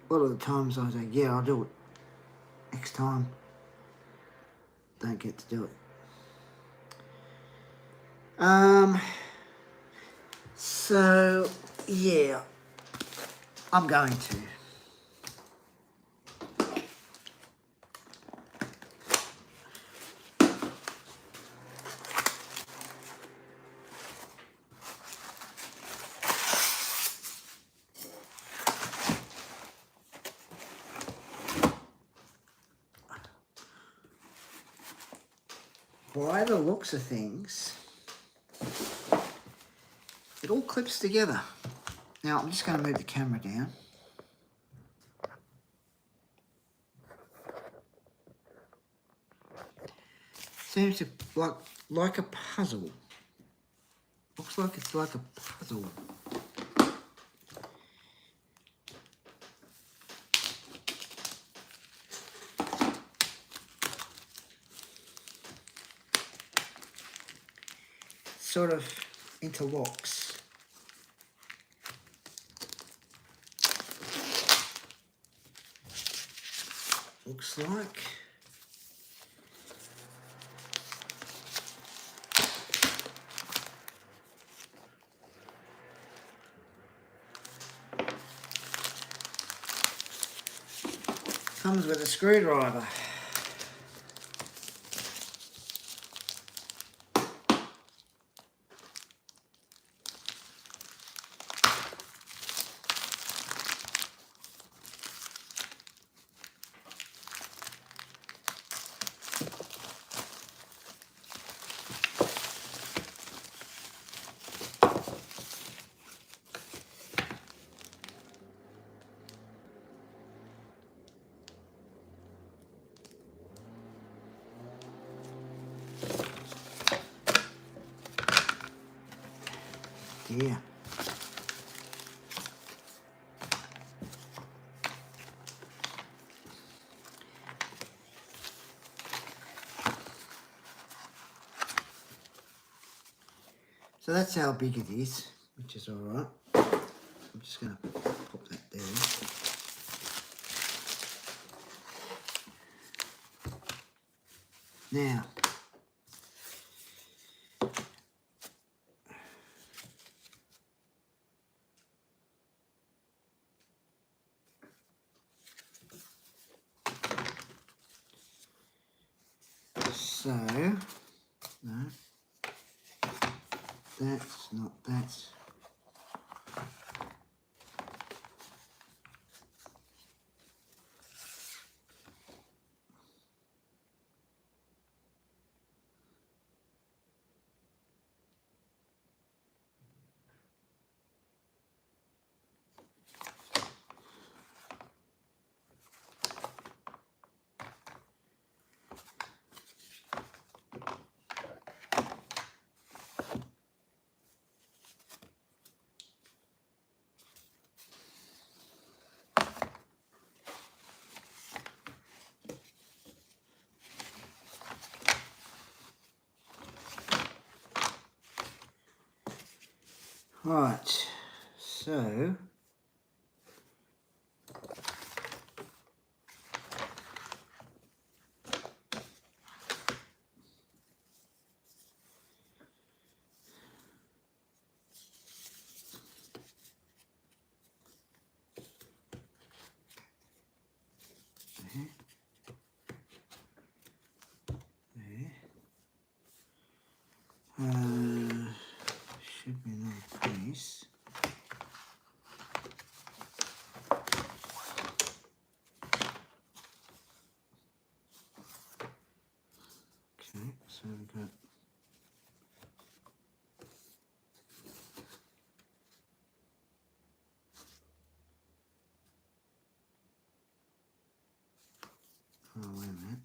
lot of the times I say, yeah, I'll do it next time. Don't get to do it. So yeah, I'm going to. By the looks of things, it all clips together. Now I'm just going to move the camera down. Seems to like a puzzle. Looks like it's like a puzzle. Sort of interlocks. Looks like. Comes with a screwdriver. Yeah. So that's how big it is, which is alright. I'm just going to pop that there. Now, so, no, that's not that. Right, so should be another piece. Okay, so we've got wait a minute.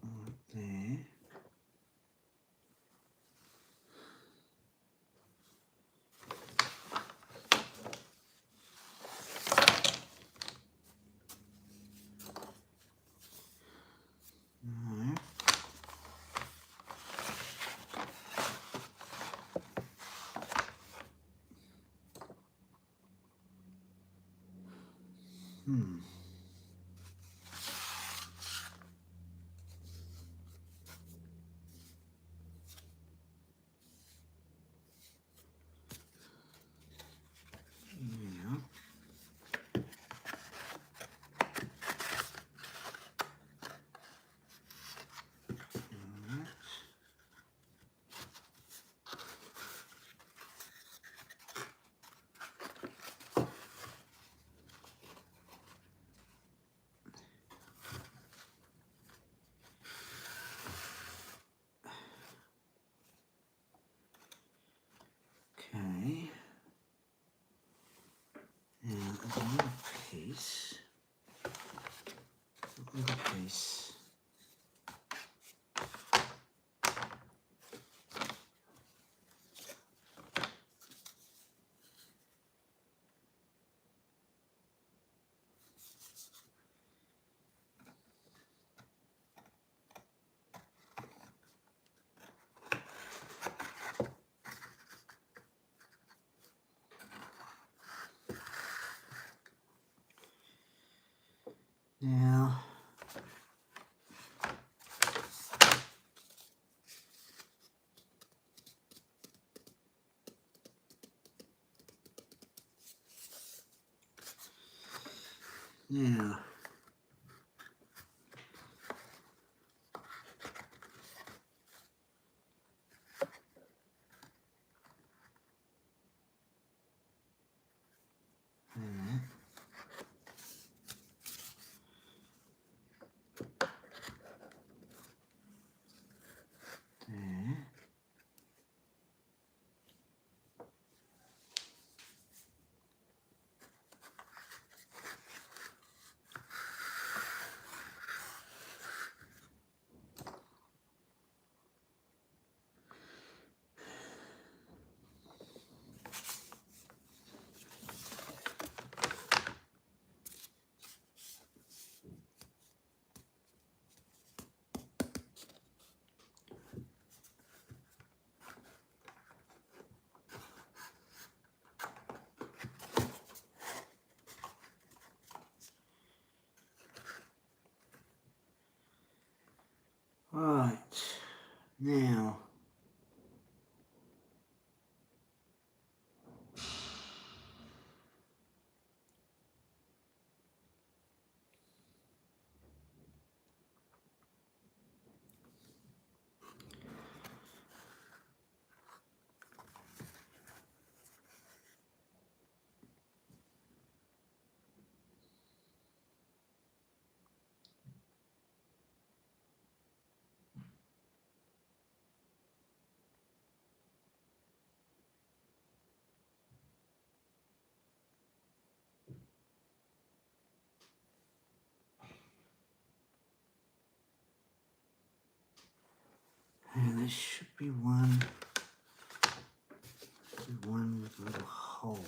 Right there. No. Yeah. Okay. Now there's another piece. Another piece. Now, now, there. There. Now, and there should be one with a little hole.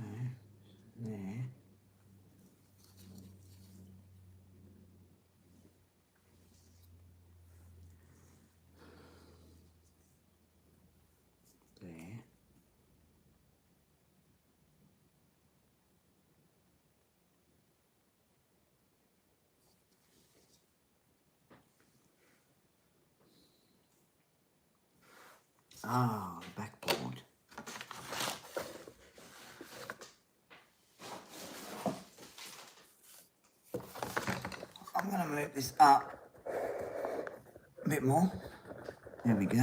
Okay, there. There. Ah, the backboard. I'm going to move this up a bit more. There we go.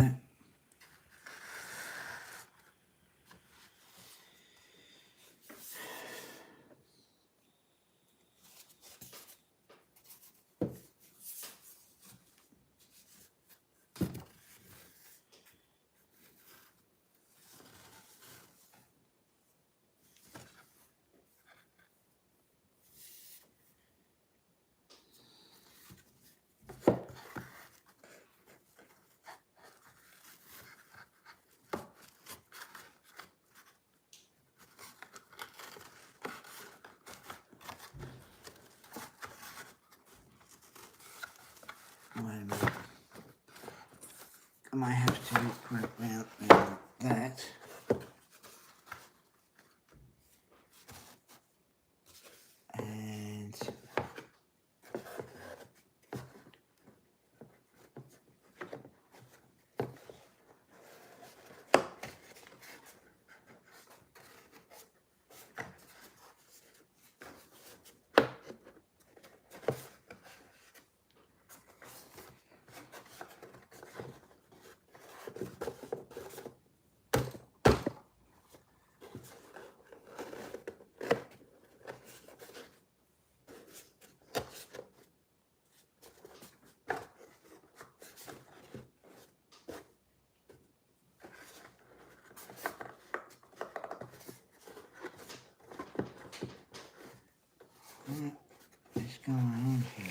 Wait a minute. I might have to put it round like that. And what is going on here?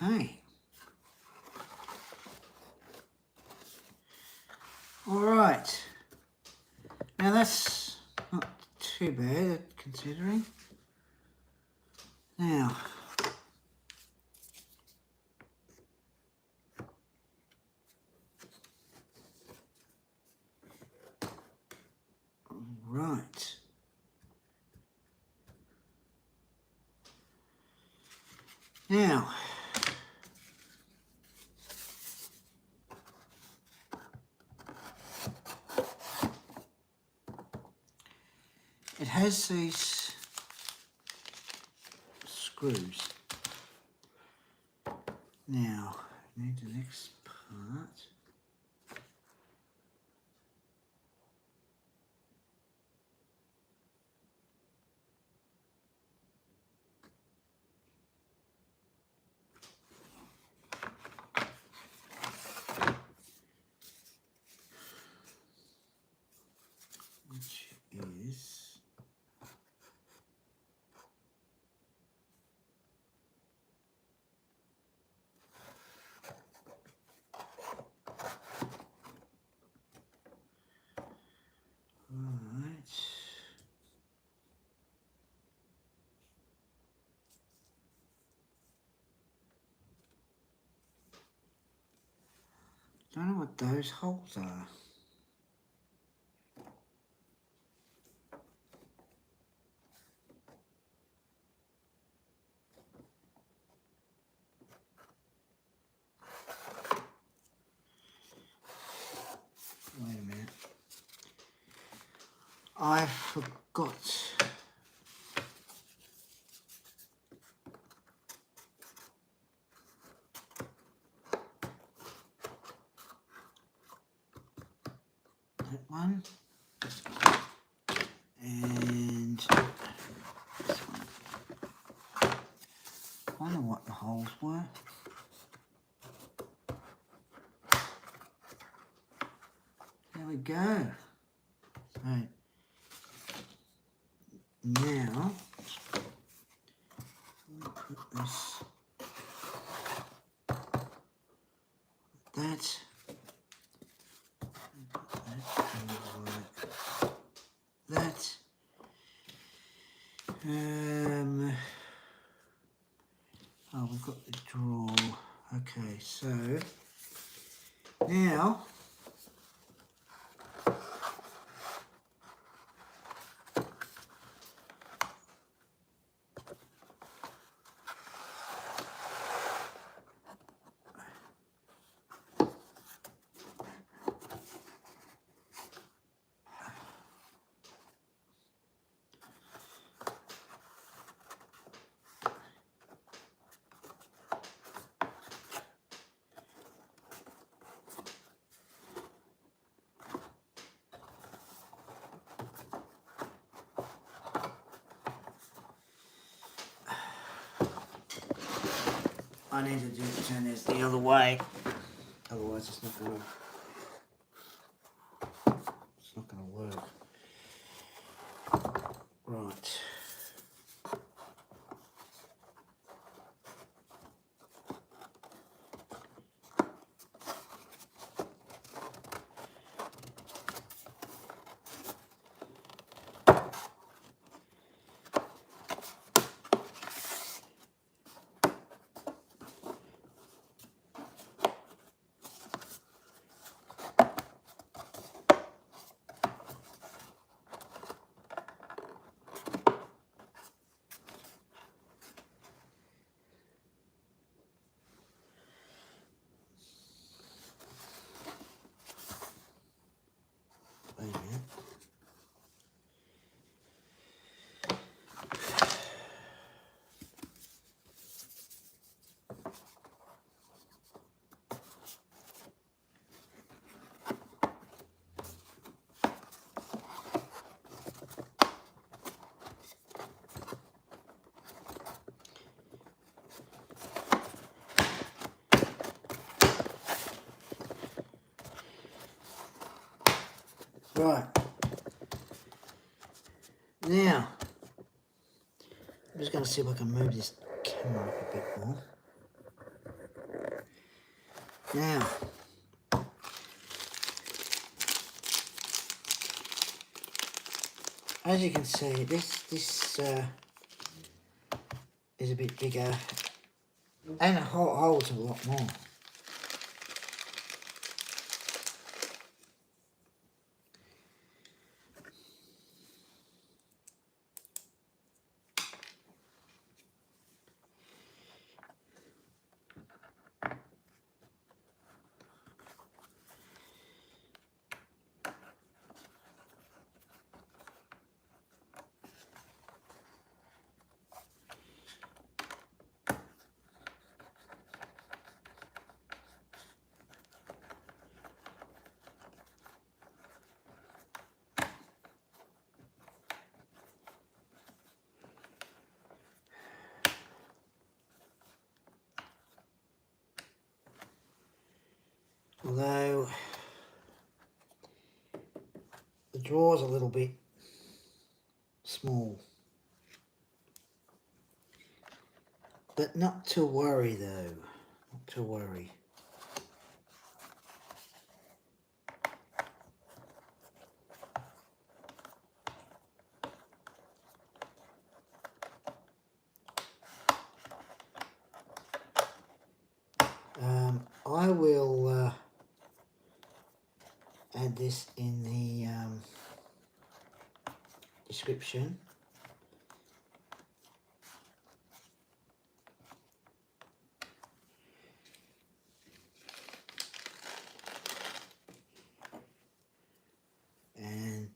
Okay. All right. Now that's not too bad considering. Now, Now, it has these screws. Now, I need the next part. Which is right. Don't know what those holes are. Wait a minute. I forgot. That one. And this one. I wonder what the holes were. There we go. Right. Now, we'll put this, that, that, oh, we've got the drawer. Okay, so now I need to turn this the other way, otherwise it's not gonna work. Right. Wait a minute. Right. Now, I'm just going to see if I can move this camera up a bit more. Now, as you can see, this is a bit bigger and it holds a lot more. Although the drawer's a little bit small. But not to worry though, not to worry. I will add this in the description. And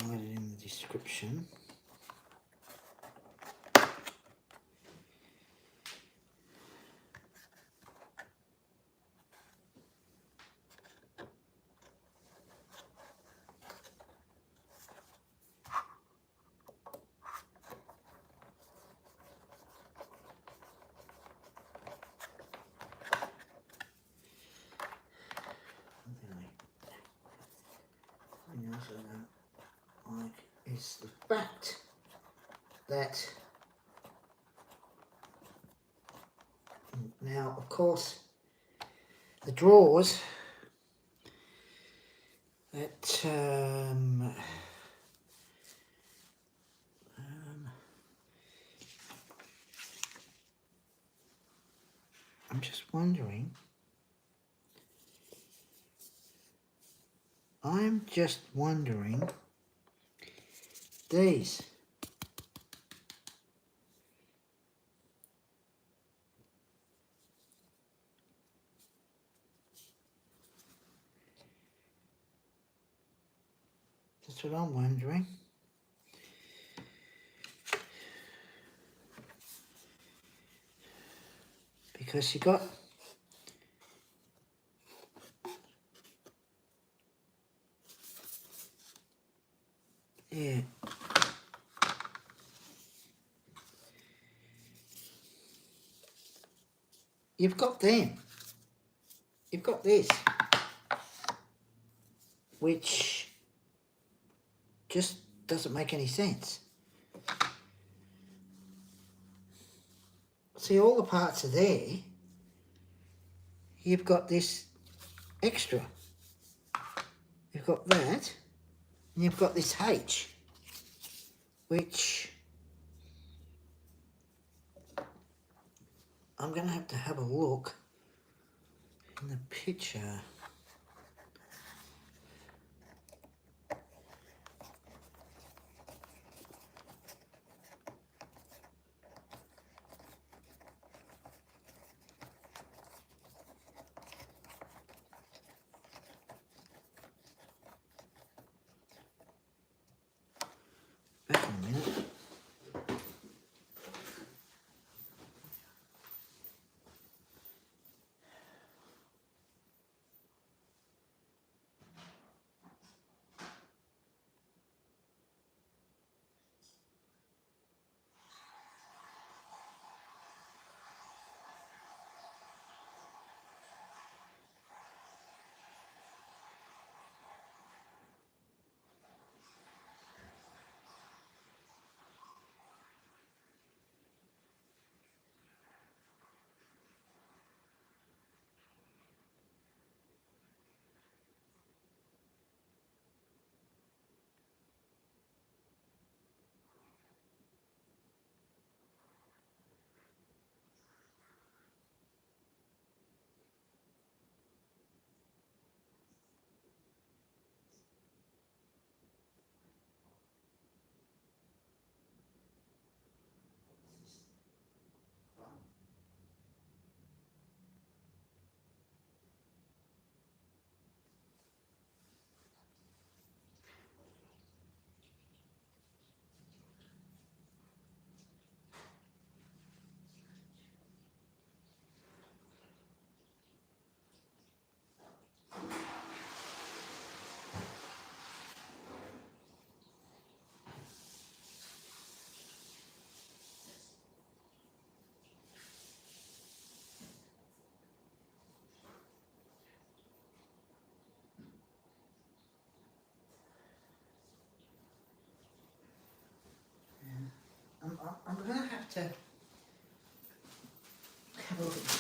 I'll add it in the description. Something else I don't like is the fact that now, of course, the drawers that I'm just wondering. I'm just wondering these. That's what I'm wondering. Because you got yeah. You've got them. You've got this, which just doesn't make any sense. See, all the parts are there. You've got this extra. You've got that, and you've got this H, which I'm going to have a look in the picture. Back in a minute.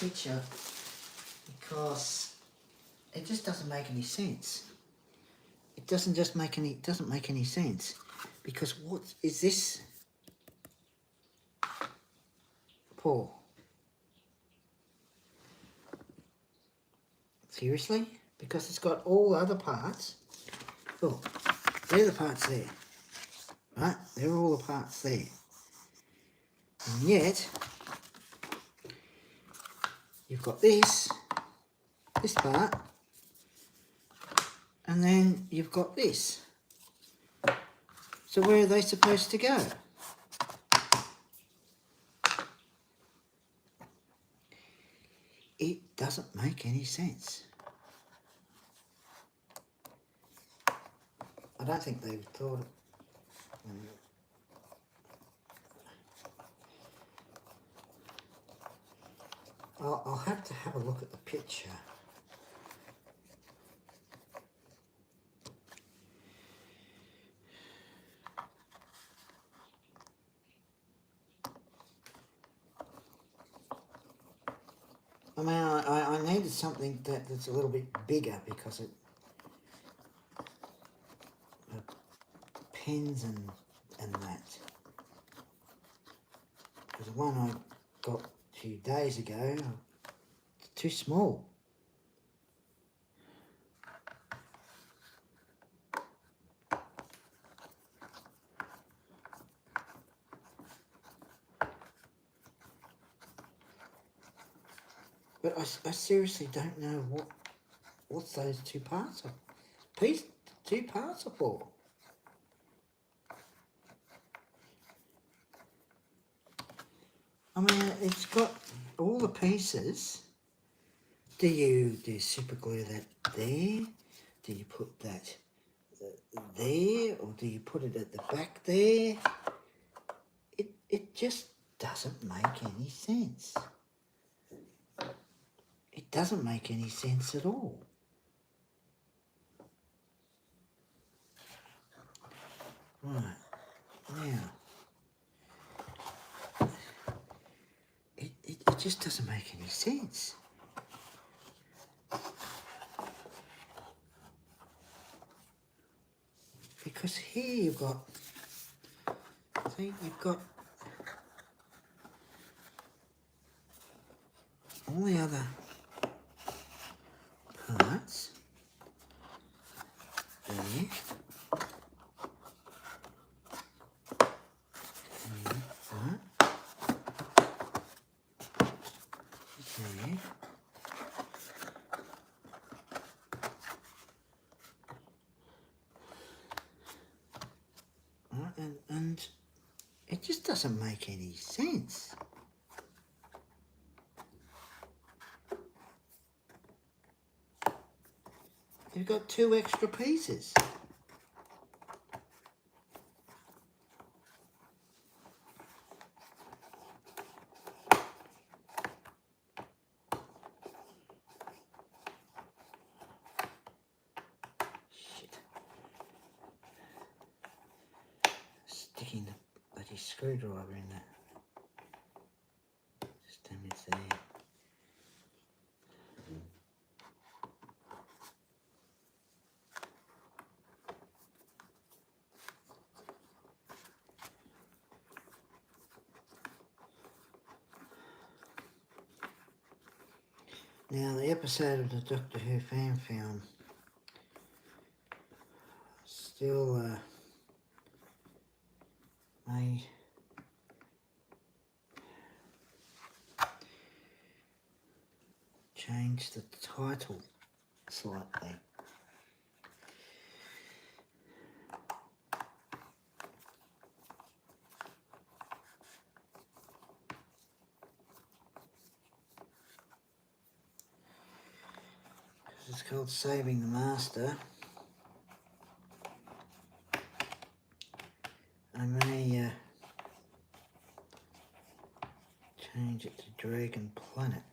picture because it just doesn't make any sense. It doesn't make any sense, because what is this, Paul? Seriously? Because it's got all other parts. Oh, they're the parts there, right? They're all the parts there, and yet you've got this part, and then you've got this. So where are they supposed to go? It doesn't make any sense. I don't think they've thought it. I'll have to have a look at the picture. I mean, I needed something that's a little bit bigger, because pens and that. Because the one I got a few days ago, it's too small. But I seriously don't know what's those two parts are. Two parts are for. I mean, it's got all the pieces. Do you super glue that there? Do you put that there, or do you put it at the back there? It just doesn't make any sense. It doesn't make any sense at all. Right, now, it just doesn't make any sense. Because here you've got, see, you've got all the other parts there. There. And it just doesn't make any sense. You've got two extra pieces. Shit. Sticking the bloody screwdriver in that. Just damage there. Now, the episode of the Doctor Who fan film still may change the title slightly. It's called Saving the Master. I may change it to Dragon Planet.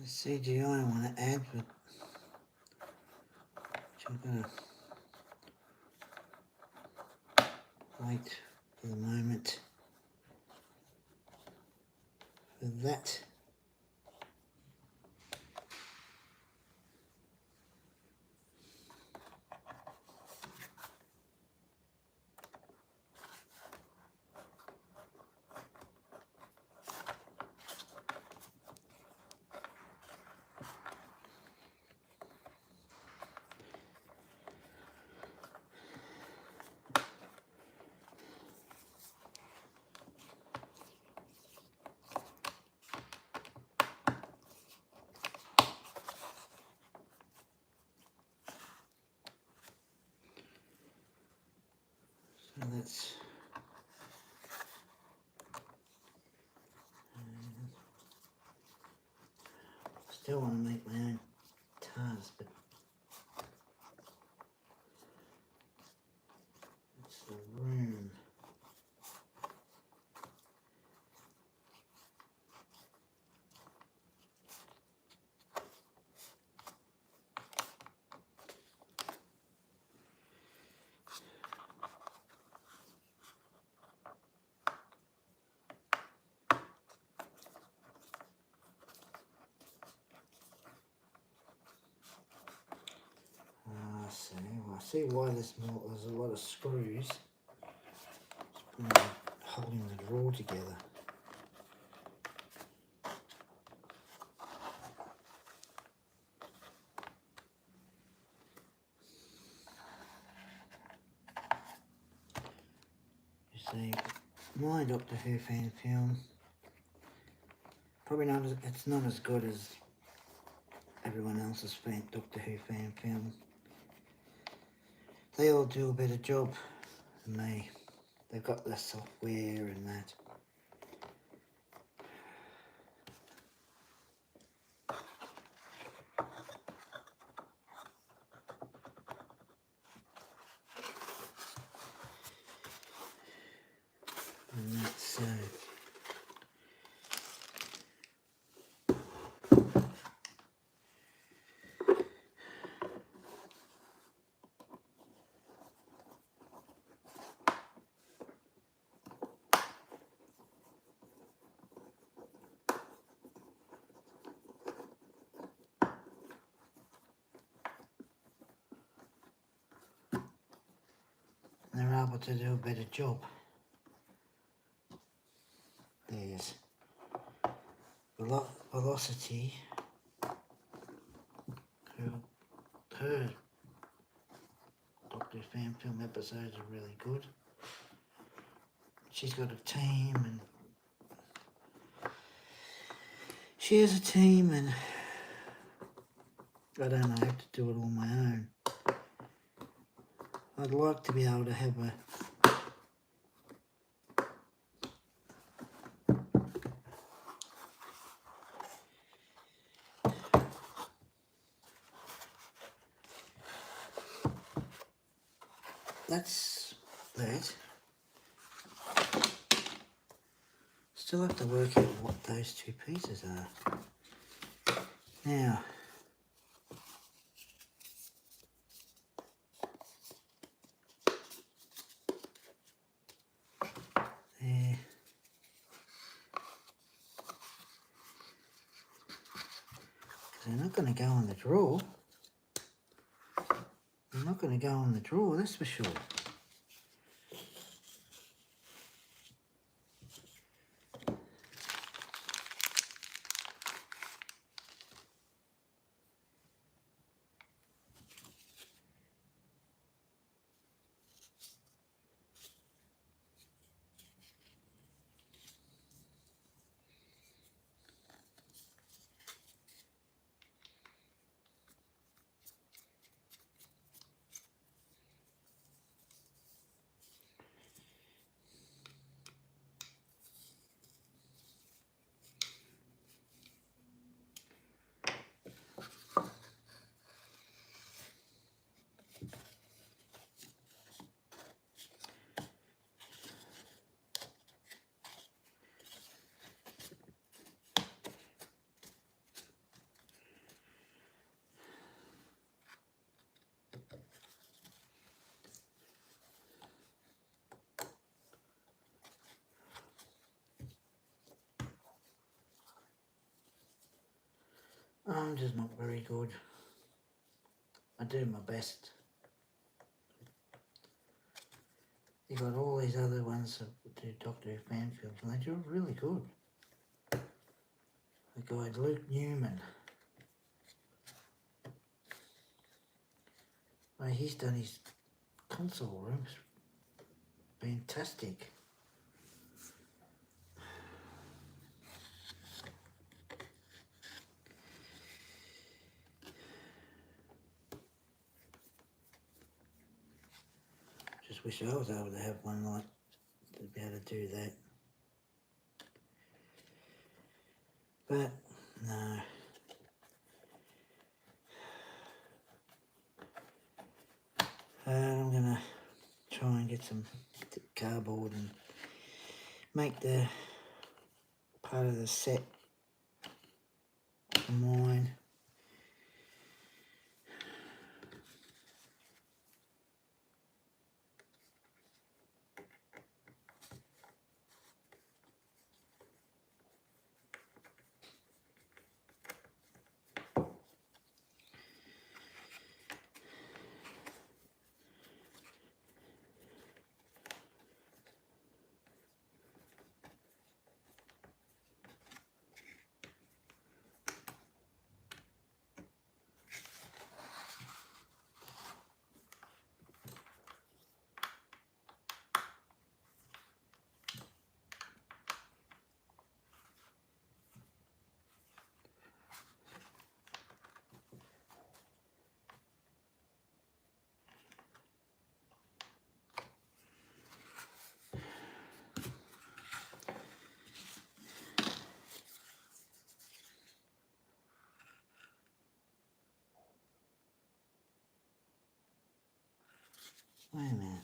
CGI I want to add, but I'm going to wait for the moment for that. So that's still want to make my own tars, but it's the room. I see why there's a lot of screws holding the drawer together. You see, my Doctor Who fan film, probably not it's not as good as everyone else's Doctor Who fan film. They all do a better job than me. They've got the software and that. And that's they're able to do a better job. There's Velocity, her Doctor Who fan film episodes are really good. She's got a team, and she has a team, and I don't know, I have to do it on my own. I'd like to be able to have a that's that. Still have to work out what those two pieces are. Now, there. They're not going to go in the drawer. They're not going to go in the drawer, that's for sure. I'm just not very good. I do my best. You got all these other ones that do Doctor Who fan films, and they do really good. The guy Luke Newman. He's done his console rooms. Fantastic. Just wish I was able to have one like to be able to do that. But no. I'm gonna try and get some cardboard and make the part of the set for mine. Wait a minute.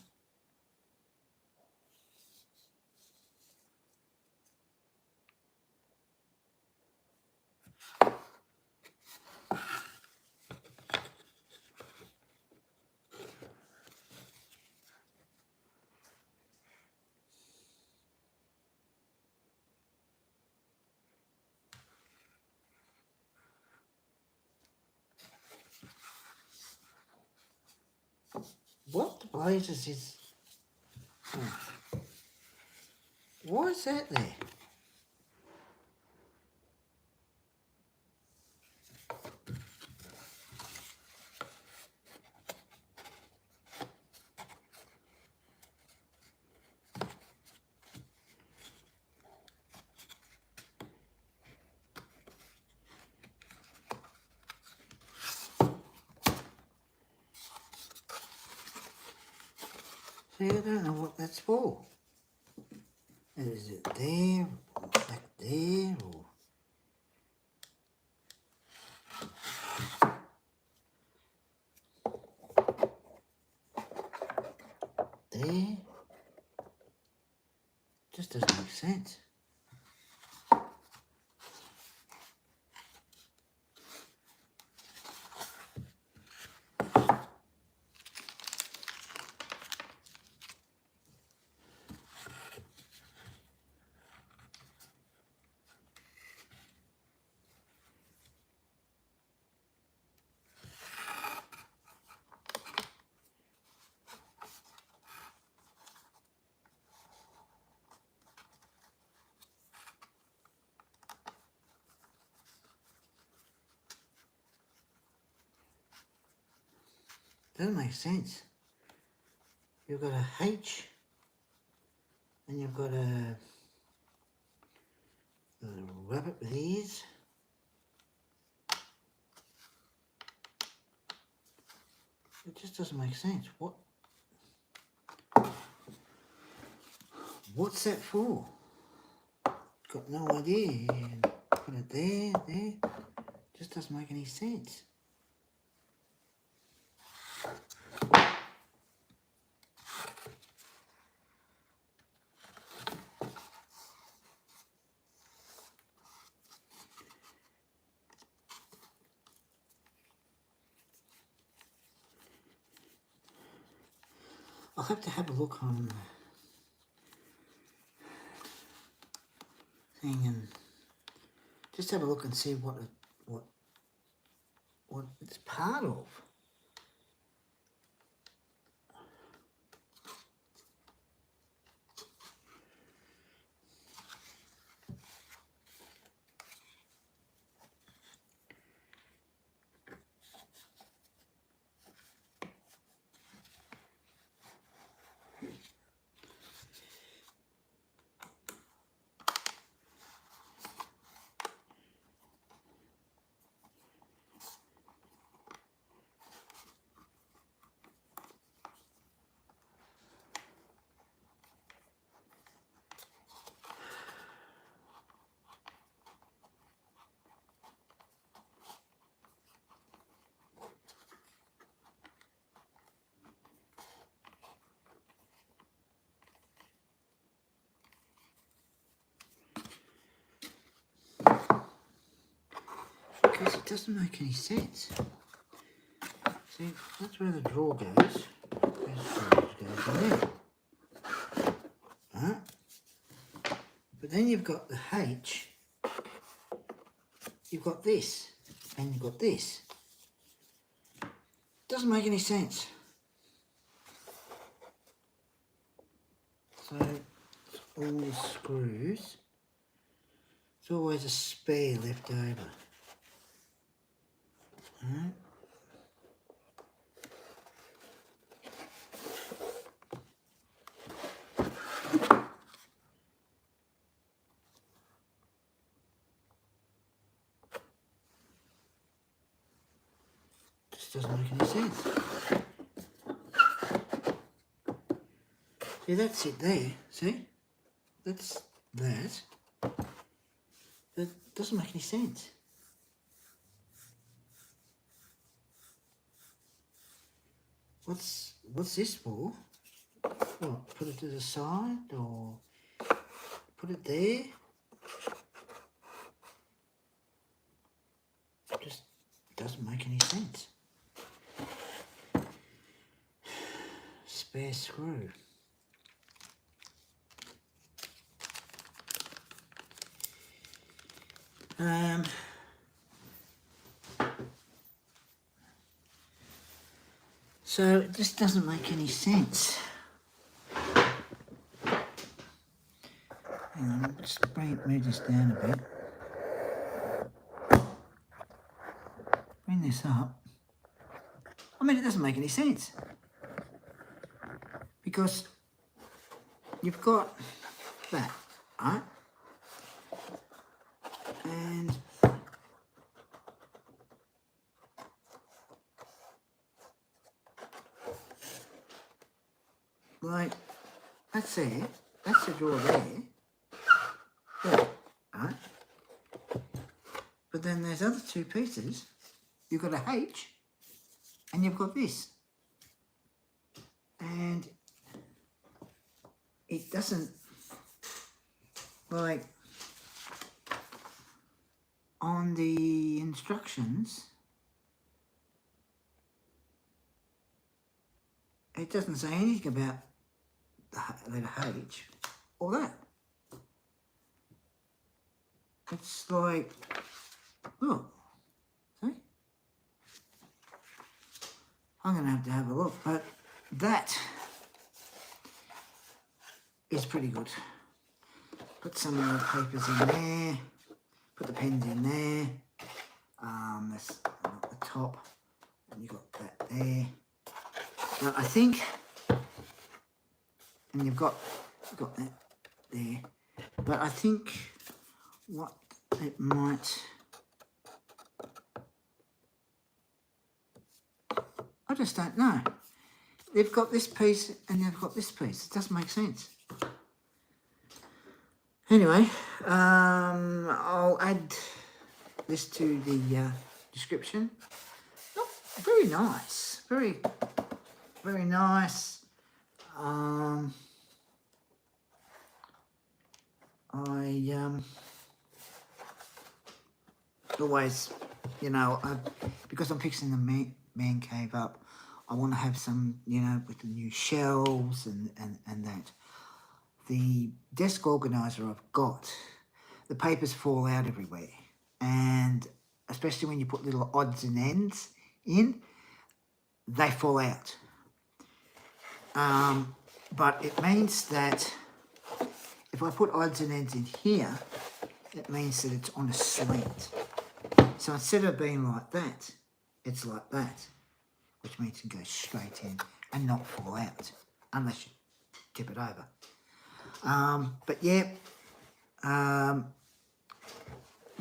What the blazes is... Why is that there? See, I don't know what that's for. Is it there, or back there, or... there? Just doesn't make sense. Doesn't make sense. You've got a H, and you've got a rabbit with ears. It just doesn't make sense. What's that for? Got no idea. You put it there. Just doesn't make any sense. I'll have to have a look on the thing and just have a look and see what what it's part of. Because it doesn't make any sense. See, that's where the drawer goes. Goes in there. Right? But then you've got the H, you've got this, and you've got this. Doesn't make any sense. So, all the screws, there's always a spare left over. Alright. Just doesn't make any sense. See, that's it there, see? That's that. That doesn't make any sense. What's this for? What, put it to the side or put it there? Just doesn't make any sense. Spare screw. So it just doesn't make any sense. Hang on, let's move this down a bit. Bring this up. I mean, it doesn't make any sense. Because you've got that, right? And like, that's there, that's the drawer there, right? But then there's other two pieces. You've got a H, and you've got this. And it doesn't, like, on the instructions, it doesn't say anything about the letter H or that. It's like, look, see? I'm going to have a look, but that is pretty good. Put some of the papers in there, put the pens in there, that's at the top, and you've got that there. Now I think, and you've got that there, but I think what it might, I just don't know. They've got this piece and they've got this piece. It doesn't make sense. Anyway, I'll add this to the description. Oh, very nice. Very, very nice. Always, you know, because I'm fixing the man cave up, I want to have some, you know, with the new shelves and that. The desk organiser I've got, the papers fall out everywhere, and especially when you put little odds and ends in, they fall out. But it means that if I put odds and ends in here, it means that it's on a slant. So instead of being like that, it's like that, which means it can go straight in and not fall out, unless you tip it over. But yeah,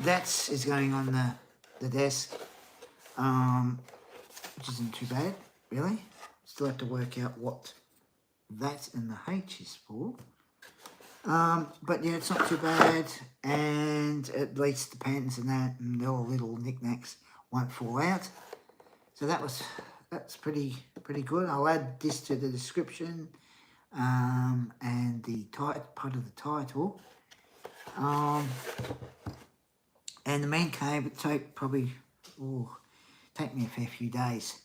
that is going on the desk, which isn't too bad, really. Still have to work out what that and the H is for. But yeah, it's not too bad, and at least the pens and that and all the little knickknacks won't fall out. So that's pretty good. I'll add this to the description and the part of the title. And the man cave would take me a fair few days.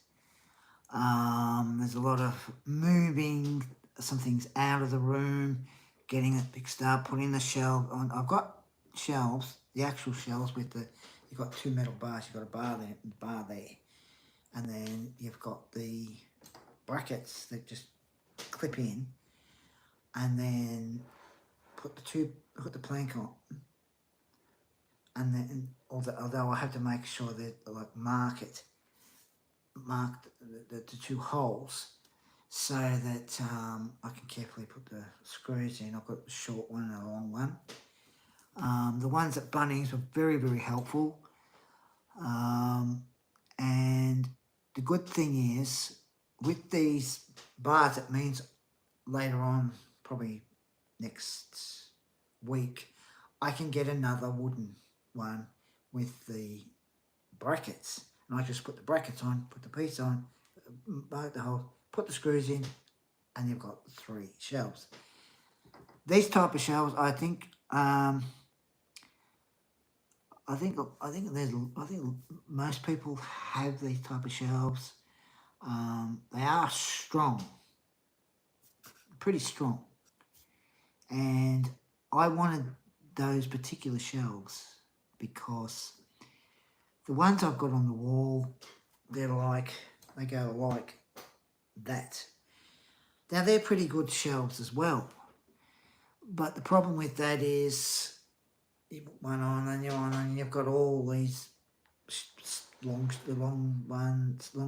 There's a lot of moving some things out of the room, getting it fixed up, putting the shelf on. I've got shelves, the actual shelves with you've got two metal bars. You've got a bar there, and then you've got the brackets that just clip in, and then put the plank on, and then although I have to make sure that mark the two holes, so that I can carefully put the screws in. I've got the short one and a long one. The ones at Bunnings were very, very helpful. And the good thing is, with these bars, it means later on, probably next week, I can get another wooden one with the brackets. And I just put the brackets on, put the piece on, mark the hole, put the screws in, and you've got 3 shelves. These type of shelves, I think most people have these type of shelves. They are strong, pretty strong, and I wanted those particular shelves because the ones I've got on the wall, they go like that. Now they're pretty good shelves as well, but the problem with that is you put one on and you're on and you've got all these long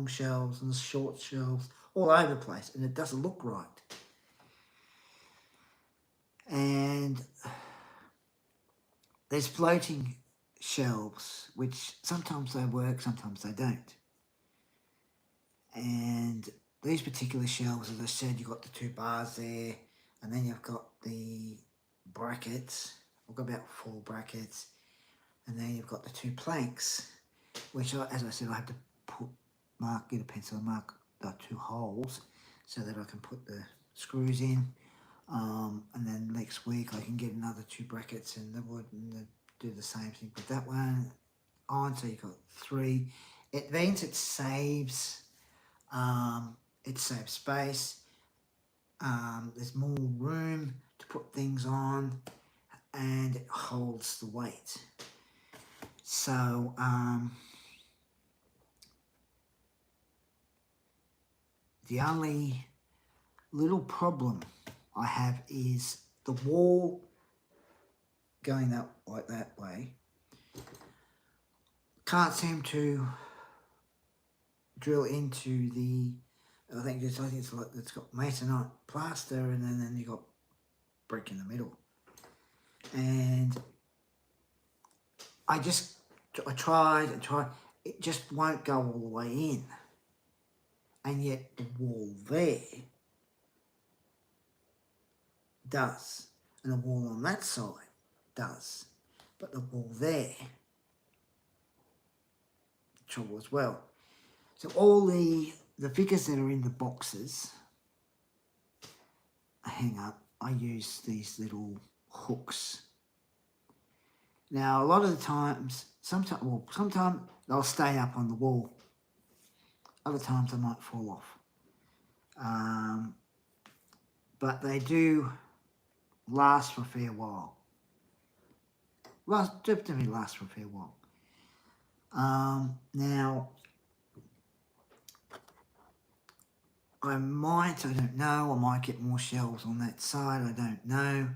shelves and the short shelves all over the place, and it doesn't look right. And there's floating shelves, which sometimes they work, sometimes they don't. And these particular shelves, as I said, you've got the 2 bars there, and then you've got the brackets. I've got about 4 brackets, and then you've got the 2 planks, which, as I said, I have to get a pencil and mark the 2 holes so that I can put the screws in. And then next week I can get another 2 brackets and the wood and do the same thing with that one on. So you've got 3. It means it saves space. There's more room to put things on, and it holds the weight. So the only little problem I have is the wall going that way. Can't seem to drill into the. I think it's like it's got masonite plaster, and then you got brick in the middle. And I tried, it just won't go all the way in. And yet the wall there does, and the wall on that side does, but the wall there, trouble as well. So all the figures that are in the boxes hang up. I use these little hooks. Now a lot of the times, sometimes they'll stay up on the wall. Other times they might fall off. But they do last for a fair while. Definitely last for a fair while. Now, I don't know, I might get more shelves on that side, I don't know.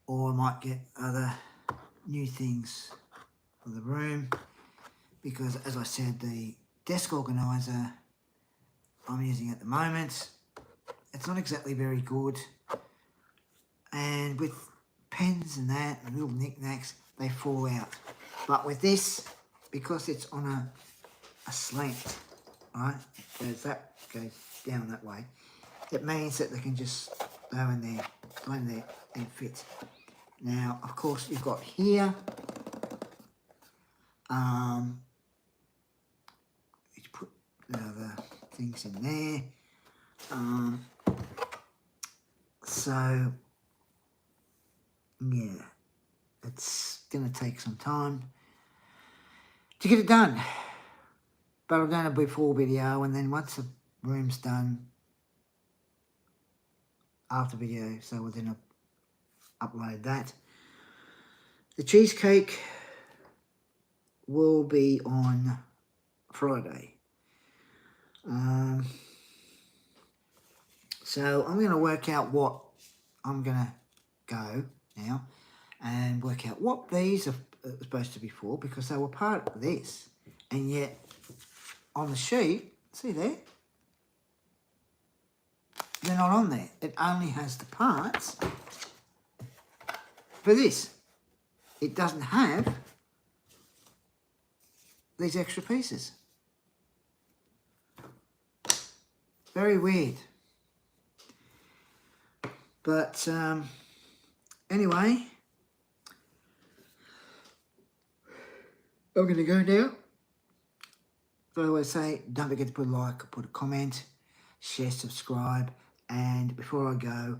Or I might get other new things for the room, because as I said, the desk organiser I'm using at the moment, it's not exactly very good, and with pens and that and little knickknacks, they fall out. But with this, because it's on a slant, right, that goes down that way, it means that they can just go in there and fit. Now, of course, you've got here, you put the other things in there. So, yeah, it's going to take some time to get it done. But I've done a before video, and then once the room's done, after video, so we'll then upload that. The cheesecake will be on Friday. So I'm going to work out what I'm going to go now and work out what these are supposed to be for, because they were part of this, and yet on the sheet, see there, they're not on there. It only has the parts for this. It doesn't have these extra pieces. Very weird. But anyway, I'm going to go now. So I always say, don't forget to put a like, put a comment, share, subscribe, and before I go,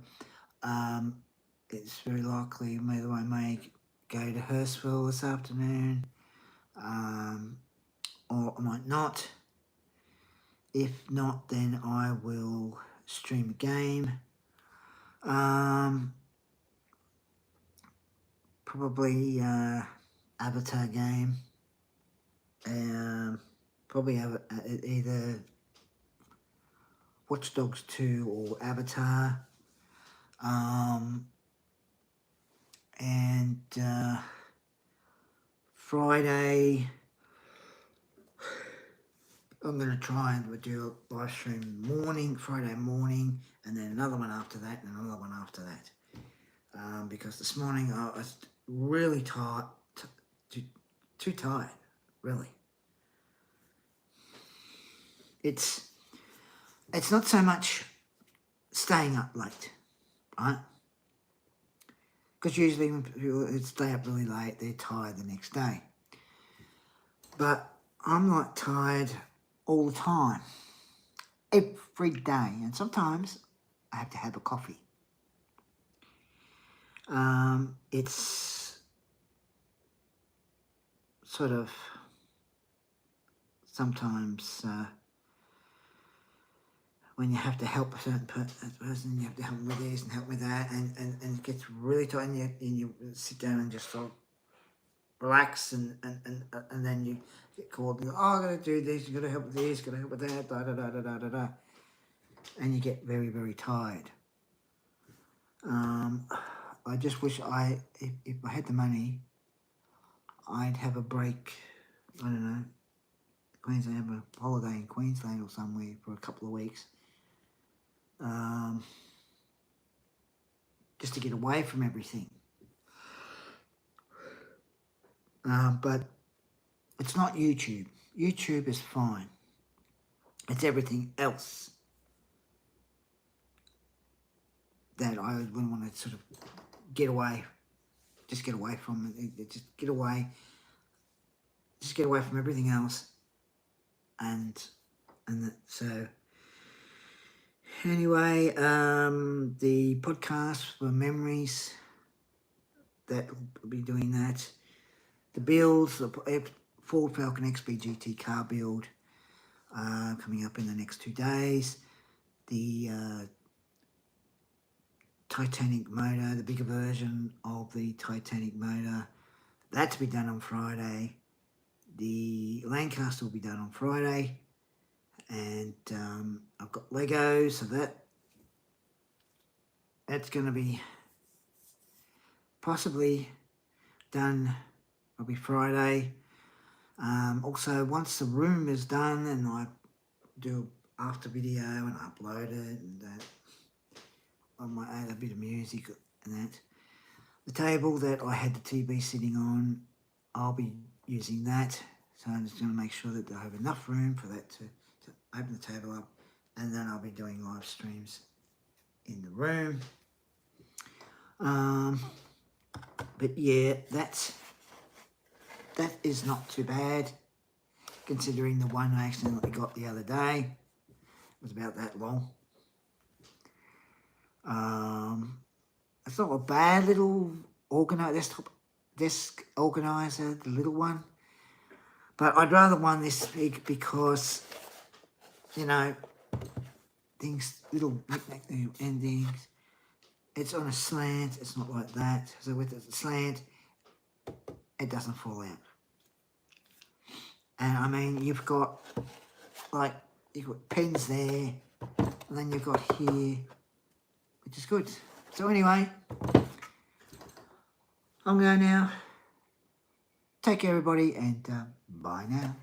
it's very likely I may go to Hurstville this afternoon, or I might not. If not, then I will stream a game. Probably Avatar game. Probably have either Watch Dogs 2 or Avatar. And Friday, I'm going to try and do a live stream Friday morning, and then another one after that, and another one after that. Because this morning I was really tired, too tired, really. It's not so much staying up late, right? Because usually when people stay up really late, they're tired the next day. But I'm not tired all the time, every day, and sometimes I have to have a coffee. It's sort of sometimes when you have to help a certain person, you have to help them with this and help with that, and it gets really tight, and you sit down and just sort of relax, and then you get called and go, oh, I gotta do this, you gotta help with this, gotta help with that, da da da da da da da, and you get very, very tired. I just wish if I had the money, I'd have a break. I don't know, Queensland, have a holiday in Queensland or somewhere for a couple of weeks, just to get away from everything. But it's not YouTube. YouTube is fine. It's everything else that I would want to sort of get away, just get away from it, just get away from everything else, and so anyway, the podcast for memories, that will be doing that. The builds, the Ford Falcon XB GT car build, coming up in the next 2 days. The Titanic motor, the bigger version of the Titanic motor. That to be done on Friday. The Lancaster will be done on Friday. And I've got Legos, so that's going to be possibly done probably Friday. Also, once the room is done and I do after video and upload it, and I might add a bit of music and that. The table that I had the TV sitting on, I'll be using that. So I'm just going to make sure that I have enough room for that to open the table up, and then I'll be doing live streams in the room. But yeah, that is not too bad, considering the one I accidentally got the other day. It was about that long. It's not a bad little desktop desk organiser, the little one. But I'd rather one this big because, you know, little knick-knack endings. It's on a slant, it's not like that. So with the slant, it doesn't fall out. And I mean, you've got pens there, and then you've got here, which is good. So anyway, I'm going now. Take care, everybody, and bye now.